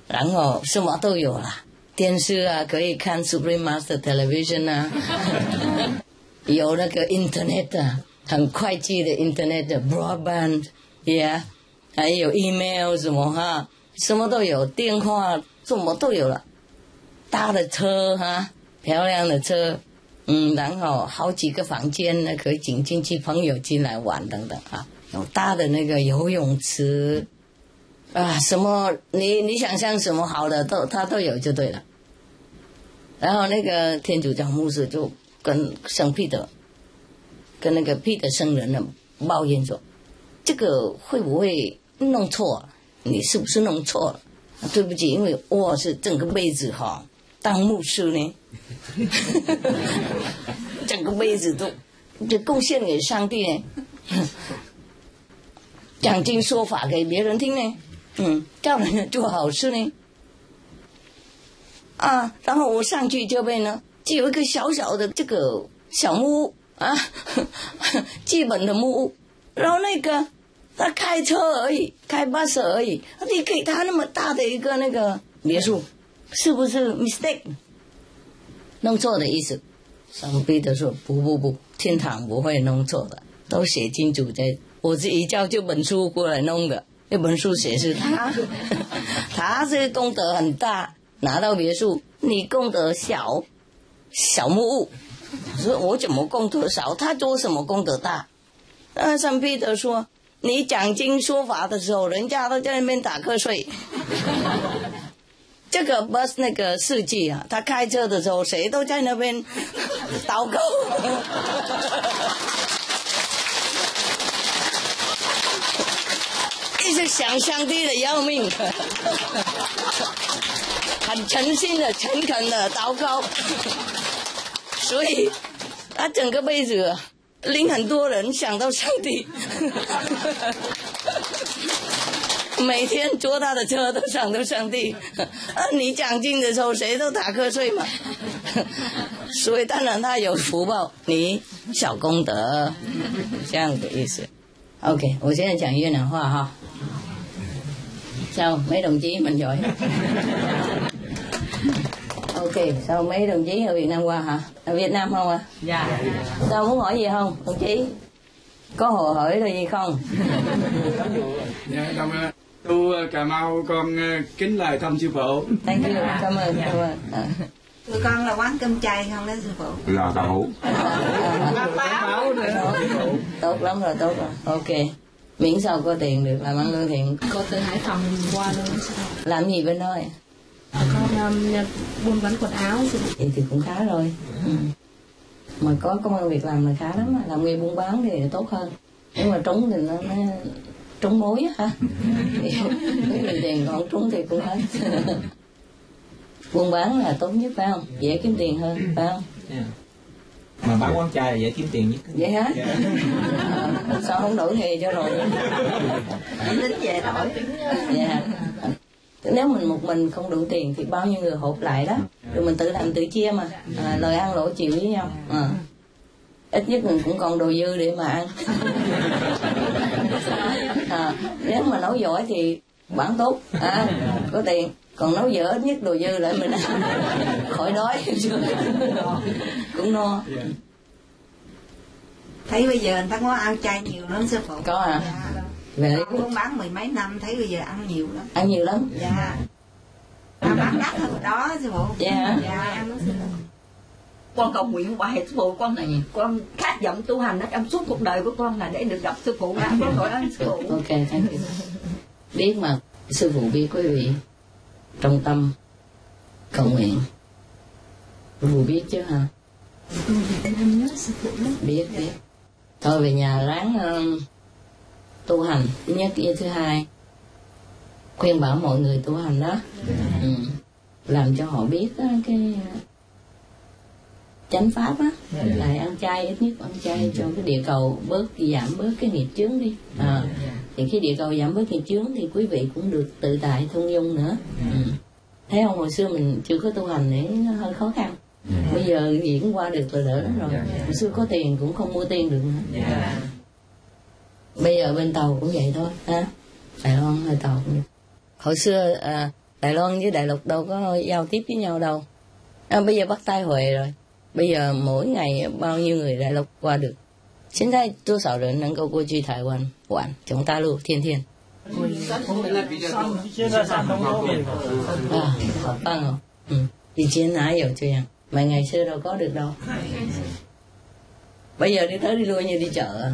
然后什么都有了，电视可以看 Supreme Master Television 有那个 Internet 很快捷的 Internet Broadband还有 email 什么什么都有，电话什么都有了，大的车漂亮的车然后好几个房间可以请亲戚朋友进来玩等等有大的那个游泳池什么你想象什么好的他都有就对了。然后那个天主教牧师就跟圣彼得跟那个彼得圣人的抱怨说，这个会不会弄错了？你是不是弄错了？对不起，因为我是整个辈子当牧师呢整个辈子都贡献给上帝呢讲经说法给别人听呢叫人家做好事呢然后我上去这边呢，只有一个小小的这个小木屋基本的木屋，然后那个他开车而已，开巴士而已，你给他那么大的一个那个别墅，是不是 mistake 弄错的意思？圣彼得说不，天堂不会弄错的，都写清楚在，我是一交这本书过来弄的，那本书写是他他是功德很大，拿到别墅，你功德小，小木屋。说我怎么功德少？他做什么功德大？圣彼得说，你讲经说法的时候，人家都在那边打瞌睡。这个 bus 那个司机啊，他开车的时候，谁都在那边祷告。一直想上帝的要命，很诚心的、诚恳的祷告，所以他整个辈子令很多人想到上帝。每天坐他的车都想到上帝。你讲经的时候，谁都打瞌睡嘛。所以当然他有福报，你小功德，这样的意思。OK， 我现在讲越南话哈。Sao mấy đồng chí mình giỏi. Ok, sao mấy đồng chí ở Việt Nam qua hả? Ở Việt Nam không ạ? Dạ. Sao muốn hỏi gì không, đồng chí? Có hỏi là gì không? Dạ, tôi Cà Mau con kính lời thăm sư phụ. Thank you, cảm ơn. Tụi con là quán cơm chay không đó sư phụ? Là tàu hủ. Tốt lắm rồi, tốt rồi. Ok. Miễn sao có tiền được làm ăn lương thiện. Cô từ Hải Phòng qua luôn. Làm gì bên đó? Con buôn bán quần áo. Vậy thì cũng khá rồi. Mà có công ăn việc làm là khá lắm. Làm nghề buôn bán thì tốt hơn. Nếu mà trúng thì nó trúng mối á ha. Nếu tiền còn trúng thì cũng hết. Buôn bán là tốt nhất phải không? Dễ kiếm tiền hơn phải không? Yeah. Mà bán quán chai là dễ kiếm tiền nhất. Vậy hả? Sao không đổi nghề cho rồi? Lính về đổi. Dạ. Nếu mình một mình không đủ tiền thì bao nhiêu người hộp lại đó, rồi mình tự làm tự chia mà, lời ăn lỗ chịu với nhau. Ít nhất mình cũng còn đồ dư để mà ăn. Nếu mà nấu giỏi thì bán tốt, có tiền. Còn nấu dở ít nhất đồ dư lại mình ăn, khỏi đói. Cũng no. Thấy bây giờ người ta có ăn chay nhiều lắm sư phụ. Có à? Dạ. Về buôn bán mười mấy năm thấy bây giờ ăn nhiều lắm. Ăn nhiều lắm? Dạ. Bán đắt hơn đó sư phụ. Dạ. Dạ ăn đó sư phụ. Con cầu nguyện hoài sư phụ, con khát vọng tu hành trong suốt cuộc đời của con là để được gặp sư phụ. Con hỏi ơn sư phụ. Ok, thank you. Biết mà, sư phụ biết quý vị trong tâm cầu nguyện. Sư phụ biết chứ hả? Em nhớ sư phụ lắm. Biết. Thôi về nhà ráng tu hành, thứ nhất với thứ hai khuyên bảo mọi người tu hành đó. Làm cho họ biết cái chánh pháp á, lại ăn chay, ít nhất ăn chay cho cái địa cầu giảm bớt cái nghiệp chướng đi. Thì khi địa cầu giảm bớt nghiệp chướng thì quý vị cũng được tự tại thông dung nữa. Thấy không, hồi xưa mình chưa có tu hành để nó hơi khó khăn. Bây giờ gì cũng qua được là đỡ lắm rồi. Hồi xưa có tiền cũng không mua tiền được nữa. Bây giờ bên Tàu cũng vậy thôi ha. Đài Loan hay Tàu cũng vậy. Hồi xưa Đài Loan với Đại Lục đâu có giao tiếp với nhau đâu. Bây giờ bắt tay Huệ rồi. Bây giờ mỗi ngày bao nhiêu người Đại Lục qua được. 现在多少人能够过去台湾玩？从大陆天天。好棒哦！以前哪有这样？mà ngày xưa đâu có được đâu. Bây giờ đi tới đi lui như đi chợ.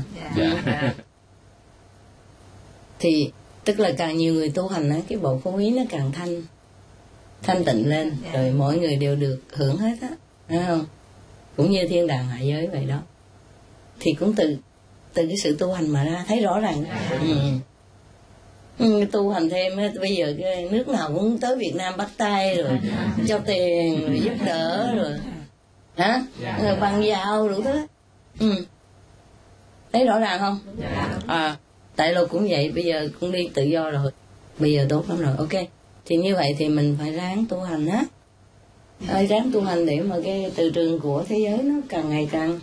Thì tức là càng nhiều người tu hành á, cái bầu không khí nó càng thanh tịnh lên, rồi mỗi người đều được hưởng hết á, thấy không? Cũng như thiên đàng hạ giới vậy đó. Thì cũng từ cái sự tu hành mà ra, thấy rõ ràng. Tu hành thêm bây giờ cái nước nào cũng tới Việt Nam bắt tay rồi cho tiền rồi giúp đỡ rồi hả, rồi bằng giao đủ thứ. Thấy rõ ràng không? Tại Lục cũng vậy, bây giờ cũng đi tự do rồi, bây giờ tốt lắm rồi. Ok, thì như vậy thì mình phải ráng tu hành á, ráng tu hành để mà cái từ trường của thế giới nó càng ngày càng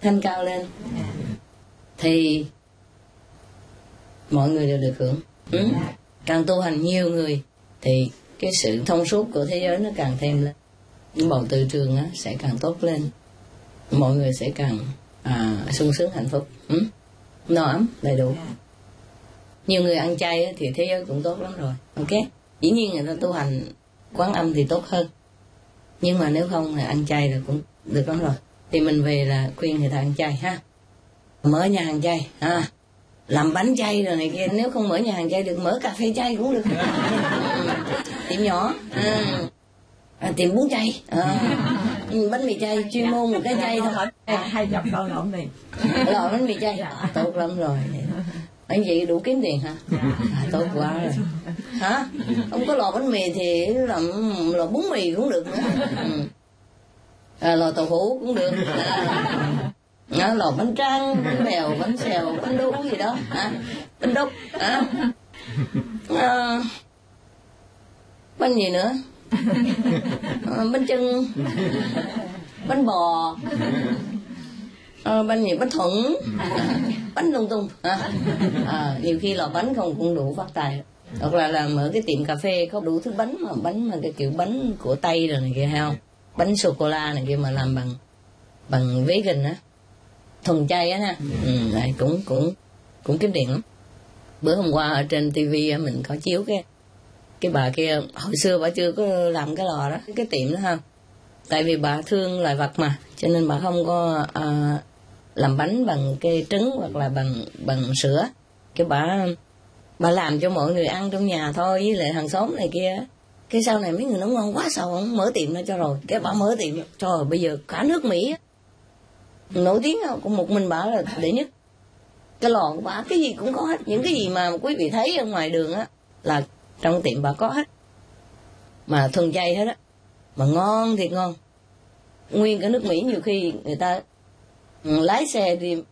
thanh cao lên, thì mọi người đều được hưởng. Càng tu hành nhiều người thì cái sự thông suốt của thế giới nó càng thêm lên, những bầu từ trường á sẽ càng tốt lên, mọi người sẽ càng sung sướng hạnh phúc, no ấm đầy đủ. Nhiều người ăn chay á, thì thế giới cũng tốt lắm rồi. Ok, Dĩ nhiên người ta tu hành quán âm thì tốt hơn, nhưng mà nếu không thì ăn chay là cũng được lắm rồi. Thì mình về là khuyên người ta ăn chay ha, mở nhà hàng chay ha, làm bánh chay rồi này kia. Nếu không mở nhà hàng chay được, mở cà phê chay cũng được. Tiệm nhỏ, tiệm bún chay, bánh mì chay, chuyên môn một cái chay thôi. 200 con lộn mì, lò bánh mì chay tốt lắm rồi. Anh chị đủ kiếm tiền hả? Tốt quá rồi. Hả? Không có lò bánh mì thì làm lò bún mì cũng được nữa. Lò tàu hũ cũng được. Lò bánh tráng, bánh bèo, bánh xèo, bánh đu gì đó. Bánh đúc. Bánh gì nữa? Bánh chưng, bánh bò, bánh gì, bánh thuận, bánh lung tung. Nhiều khi lò bánh không cũng đủ phát tài. Hoặc là làm ở cái tiệm cà phê có đủ thứ bánh mà cái kiểu bánh của Tây rồi này kia hay không, bánh sô cô la này kia mà làm bằng vegan á, thuần chay á ha. Này cũng kiếm tiền lắm. Bữa hôm qua ở trên tivi mình có chiếu cái bà kia, hồi xưa bà chưa có làm cái lò đó, cái tiệm đó ha. Tại vì bà thương loài vật mà, cho nên bà không có làm bánh bằng cái trứng hoặc là bằng sữa. Cái bà làm cho mọi người ăn trong nhà thôi, với lại hàng xóm này kia. Cái sau này mấy người nấu ngon quá, sao không mở tiệm ra cho rồi. Cái bà mở tiệm, trời ơi, bây giờ cả nước Mỹ nổi tiếng không, cũng một mình bà là đệ nhất. Cái lò của bà cái gì cũng có hết. Những cái gì mà quý vị thấy ở ngoài đường á là trong tiệm bà có hết, mà thuần chay hết á, mà ngon thiệt ngon. Nguyên cả nước Mỹ nhiều khi người ta lái xe đi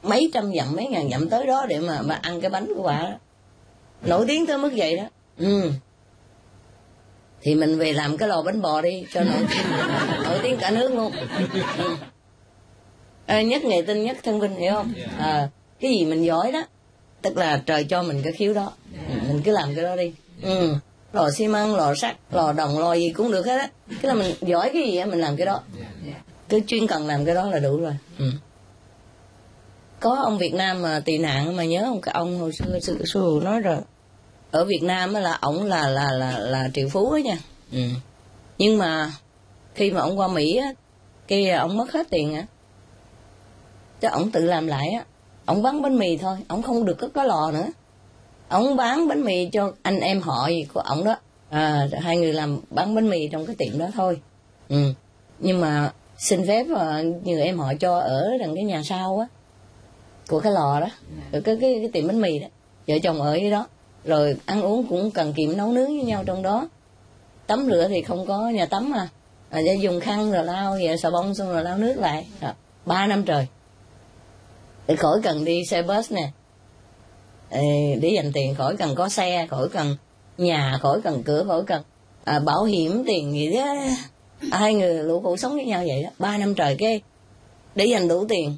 mấy trăm dặm, mấy ngàn dặm tới đó để mà ăn cái bánh của bà đó. Nổi tiếng tới mức vậy đó. Thì mình về làm cái lò bánh bò đi cho nổi tiếng cả nước luôn. Nhất nghề tinh nhất thân vinh, hiểu không? Cái gì mình giỏi đó, tức là trời cho mình cái khiếu đó, mình cứ làm cái đó đi. Lò xi măng, lò sắt, lò đồng, lò gì cũng được hết á. Cái là mình giỏi cái gì á mình làm cái đó, cứ chuyên cần làm cái đó là đủ rồi. Có ông Việt Nam mà tị nạn mà nhớ không, cái ông hồi xưa nói rồi, ở Việt Nam là ổng là triệu phú ấy nha. Nhưng mà khi mà ổng qua Mỹ á, cái ổng mất hết tiền á, chứ ổng tự làm lại á. Ổng bán bánh mì thôi, ổng không được có lò nữa. Ổng bán bánh mì cho anh em họ gì của ổng đó. Hai người làm bán bánh mì trong cái tiệm đó thôi. Nhưng mà xin phép nhiều em họ cho ở đằng cái nhà sau á, của cái lò đó, rồi cái tiệm bánh mì đó, vợ chồng ở dưới đó. Rồi ăn uống cũng cần kiệm nấu nướng với nhau trong đó. Tắm rửa thì không có nhà tắm mà, dùng khăn rồi lau, vậy xà bông xong rồi lau nước lại. 3 năm trời. Để khỏi cần đi xe bus nè, để dành tiền, khỏi cần có xe, khỏi cần nhà, khỏi cần cửa, khỏi cần bảo hiểm tiền gì đó. Hai người lũ khổ sống với nhau vậy đó. 3 năm trời cái để dành đủ tiền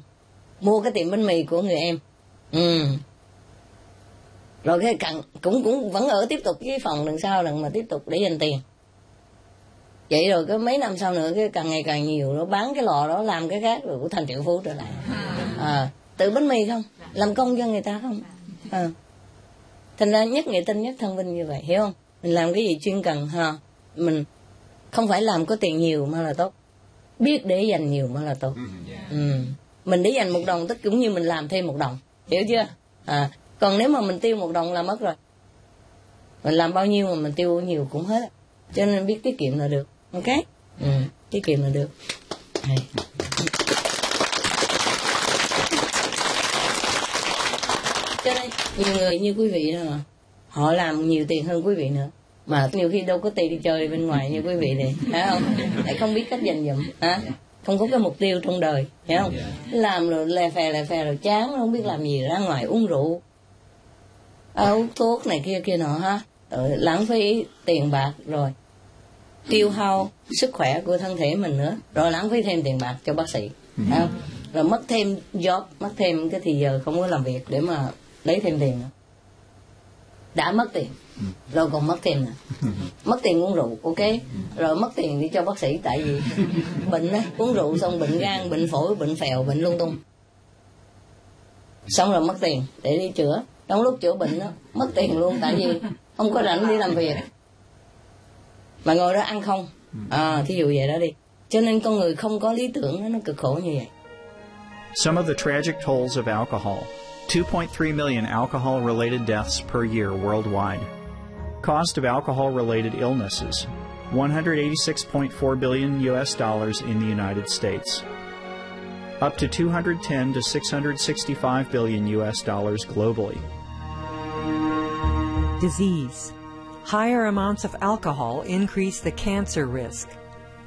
mua cái tiệm bánh mì của người em. Rồi cái cũng vẫn ở tiếp tục cái phòng đằng sau đằng mà tiếp tục để dành tiền. Vậy rồi cái mấy năm sau nữa cái càng ngày càng nhiều, nó bán cái lò đó làm cái khác rồi cũng thành triệu phú trở lại. Tự bánh mì không, làm công cho người ta không. Thành ra nhất nghệ tinh nhất thân vinh như vậy, hiểu không? Mình làm cái gì chuyên cần ha, mình không phải làm có tiền nhiều mà là tốt, biết để dành nhiều mà là tốt. Mình để dành 1 đồng tức cũng như mình làm thêm 1 đồng, hiểu chưa? Còn nếu mà mình tiêu 1 đồng là mất rồi. Mình làm bao nhiêu mà mình tiêu nhiều cũng hết. Cho nên biết tiết kiệm là được. Ok? Tiết kiệm là được. Cho nên nhiều người như quý vị đó mà, họ làm nhiều tiền hơn quý vị nữa, mà nhiều khi đâu có tiền đi chơi bên ngoài như quý vị này, phải không? Lại không biết cách dành dụm, không có cái mục tiêu trong đời, hiểu không? Làm rồi lè phè rồi chán, không biết làm gì, ra ngoài uống rượu, hút thuốc này kia nọ ha, rồi lãng phí tiền bạc, rồi tiêu hao sức khỏe của thân thể mình nữa, rồi lãng phí thêm tiền bạc cho bác sĩ, phải không? Rồi mất thêm job, mất thêm cái thì giờ không có làm việc để mà lấy thêm tiền nữa. Đã mất tiền rồi còn mất thêm nữa. Mất tiền uống rượu, ok, rồi mất tiền đi cho bác sĩ, tại vì bệnh á, uống rượu xong bệnh gan, bệnh phổi, bệnh phèo, bệnh lung tung, xong rồi mất tiền để đi chữa. Trong lúc chữa bệnh đó mất tiền luôn, tại vì không có rảnh đi làm việc, mà ngồi đó ăn không. Thí dụ vậy đó đi. Cho nên con người không có lý tưởng nó cực khổ như vậy. Some of the tragic tolls of alcohol. 2.3 million alcohol-related deaths per year worldwide. Cost of alcohol-related illnesses. $186.4 billion in the United States. Up to $210 to $665 billion globally. Disease. Higher amounts of alcohol increase the cancer risk.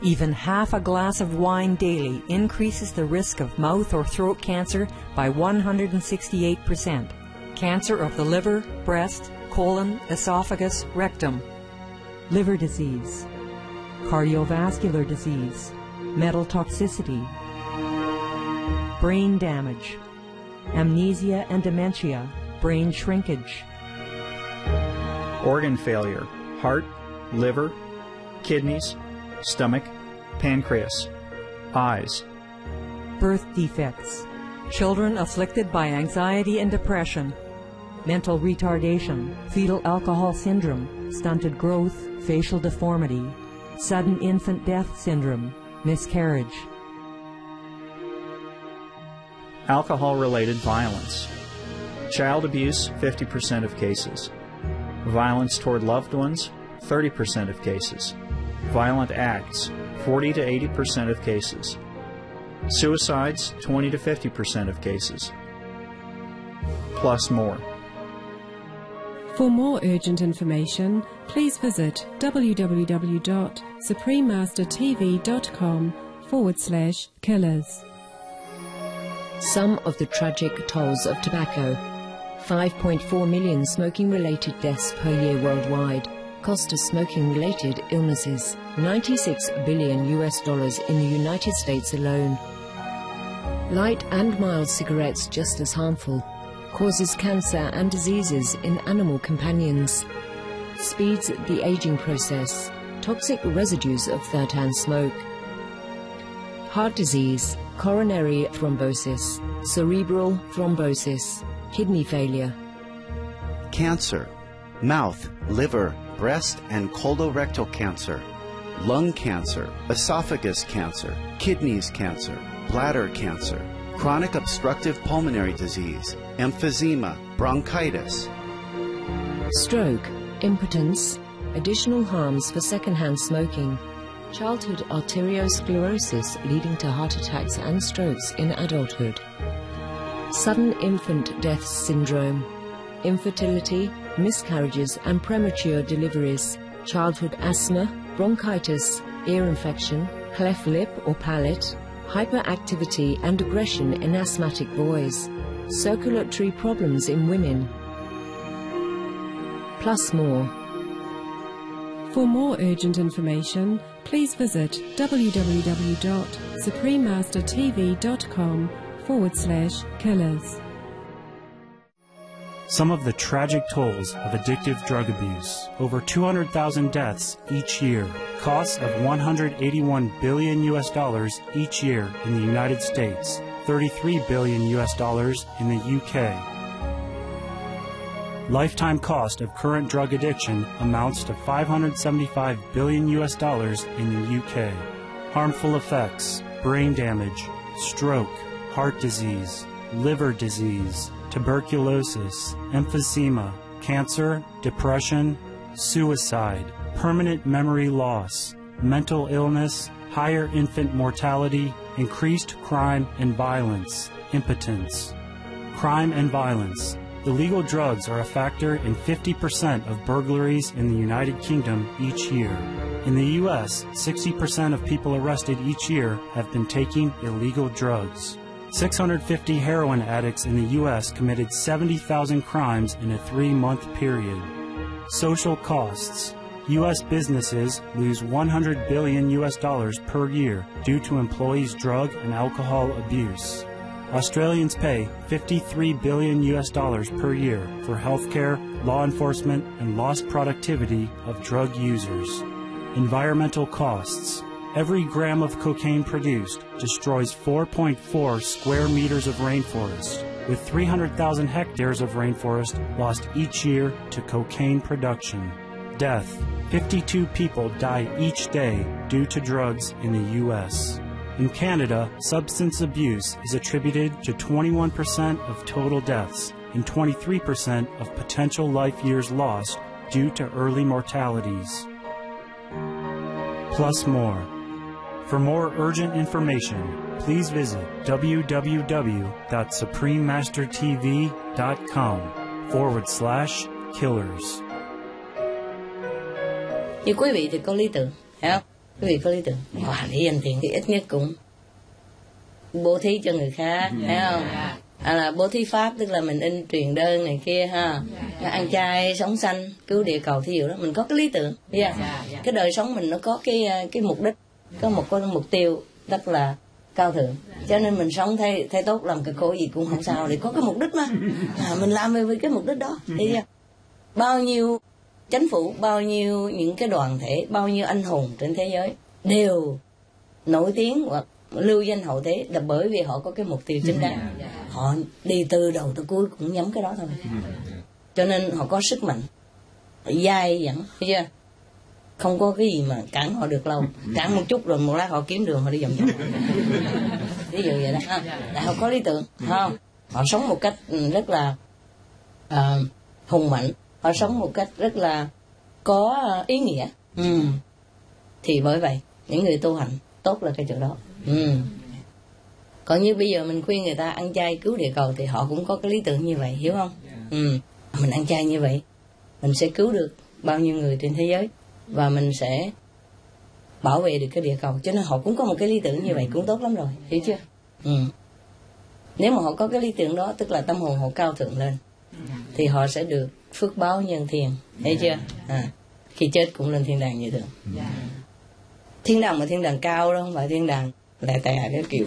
Even half a glass of wine daily increases the risk of mouth or throat cancer by 168%. Cancer of the liver, breast, colon, esophagus, rectum. Liver disease. Cardiovascular disease. Metal toxicity. Brain damage. Amnesia and dementia. Brain shrinkage. Organ failure. Heart, liver, kidneys, stomach, pancreas, eyes. Birth defects. Children afflicted by anxiety and depression. Mental retardation. Fetal alcohol syndrome. Stunted growth. Facial deformity. Sudden infant death syndrome. Miscarriage. Alcohol-related violence. Child abuse, 50% of cases. Violence toward loved ones, 30% of cases. Violent acts, 40 to 80% of cases. Suicides, 20 to 50% of cases. Plus more. For more urgent information, please visit www.suprememastertv.com/killers. Some of the tragic tolls of tobacco. 5.4 million smoking-related deaths per year worldwide. Cost of smoking-related illnesses, $96 billion in the United States alone. Light and mild cigarettes just as harmful. Causes cancer and diseases in animal companions. Speeds the aging process. Toxic residues of third-hand smoke. Heart disease, coronary thrombosis, cerebral thrombosis, kidney failure. Cancer, mouth, liver, breast and colorectal cancer, lung cancer, esophagus cancer, kidneys cancer, bladder cancer, chronic obstructive pulmonary disease, emphysema, bronchitis. Stroke, impotence, additional harms for secondhand smoking, childhood arteriosclerosis leading to heart attacks and strokes in adulthood, sudden infant death syndrome, infertility, miscarriages and premature deliveries, childhood asthma, bronchitis, ear infection, cleft lip or palate, hyperactivity and aggression in asthmatic boys, circulatory problems in women. Plus more. For more urgent information, please visit www.suprememastertv.com/killers. Some of the tragic tolls of addictive drug abuse. Over 200,000 deaths each year. Costs of $181 billion each year in the United States. $33 billion in the UK. Lifetime cost of current drug addiction amounts to $575 billion in the UK. Harmful effects: brain damage, stroke, heart disease, liver disease, tuberculosis, emphysema, cancer, depression, suicide, permanent memory loss, mental illness, higher infant mortality, increased crime and violence, impotence. Crime and violence. Illegal drugs are a factor in 50% of burglaries in the United Kingdom each year. In the U.S., 60% of people arrested each year have been taking illegal drugs. 650 heroin addicts in the U.S. committed 70,000 crimes in a 3-month period. Social costs. U.S. businesses lose $100 billion per year due to employees' drug and alcohol abuse. Australians pay $53 billion per year for healthcare, law enforcement, and lost productivity of drug users. Environmental costs. Every gram of cocaine produced destroys 4.4 square meters of rainforest, with 300,000 hectares of rainforest lost each year to cocaine production. death, 52 people die each day due to drugs in the U.S. In Canada, substance abuse is attributed to 21% of total deaths and 23% of potential life years lost due to early mortalities. Plus more. For more urgent information, please visit www.suprememastertv.com/killers. Như quý vị thì có lý tưởng, thấy không? Quý vị có lý tưởng, để dành tiền thì ít nhất cũng bố thí cho người khác, thấy không? Là bố thí pháp, tức là mình in truyền đơn này kia ha, ăn chay sống xanh cứu địa cầu, thí dụ đó mình có cái lý tưởng, cái đời sống mình nó có cái mục đích, có một mục tiêu rất là cao thượng, cho nên mình sống thay tốt làm cái khổ gì cũng không sao, để có cái mục đích mà mình làm với cái mục đích đó. Thấy chưa? Bao nhiêu chính phủ, bao nhiêu những cái đoàn thể, bao nhiêu anh hùng trên thế giới đều nổi tiếng hoặc lưu danh hậu thế là bởi vì họ có cái mục tiêu chính đáng. Họ đi từ đầu tới cuối cũng nhắm cái đó thôi, cho nên họ có sức mạnh dai dẳng, thấy chưa? Không có cái gì mà cản họ được lâu, cản một chút rồi một lát họ kiếm đường họ đi vòng vòng. Ví dụ vậy đó, tại họ có lý tưởng, không? Họ sống một cách rất là hùng mạnh, họ sống một cách rất là có ý nghĩa. Thì bởi vậy những người tu hành tốt là cái chỗ đó. Còn như bây giờ mình khuyên người ta ăn chay cứu địa cầu thì họ cũng có cái lý tưởng như vậy, hiểu không? Mình ăn chay như vậy mình sẽ cứu được bao nhiêu người trên thế giới và mình sẽ bảo vệ được cái địa cầu, cho nên họ cũng có một cái lý tưởng như vậy cũng tốt lắm rồi, hiểu chưa? Nếu mà họ có cái lý tưởng đó, tức là tâm hồn họ cao thượng lên thì họ sẽ được phước báo nhân thiên, thấy chưa? Khi chết cũng lên thiên đàng như thường. Thiên đàng mà thiên đàng cao đó, không phải thiên đàng lẻ tè cái kiểu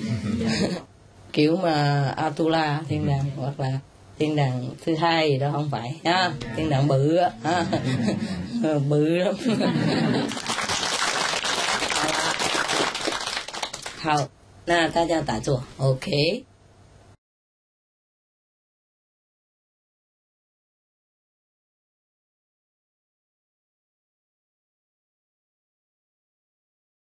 kiểu mà Atula thiên đàng hoặc là thiên đàng thứ hai gì đó, không phải ha. Thiên đàng bự á, bự lắm. Hào, na ta cho tạ chùa, ok.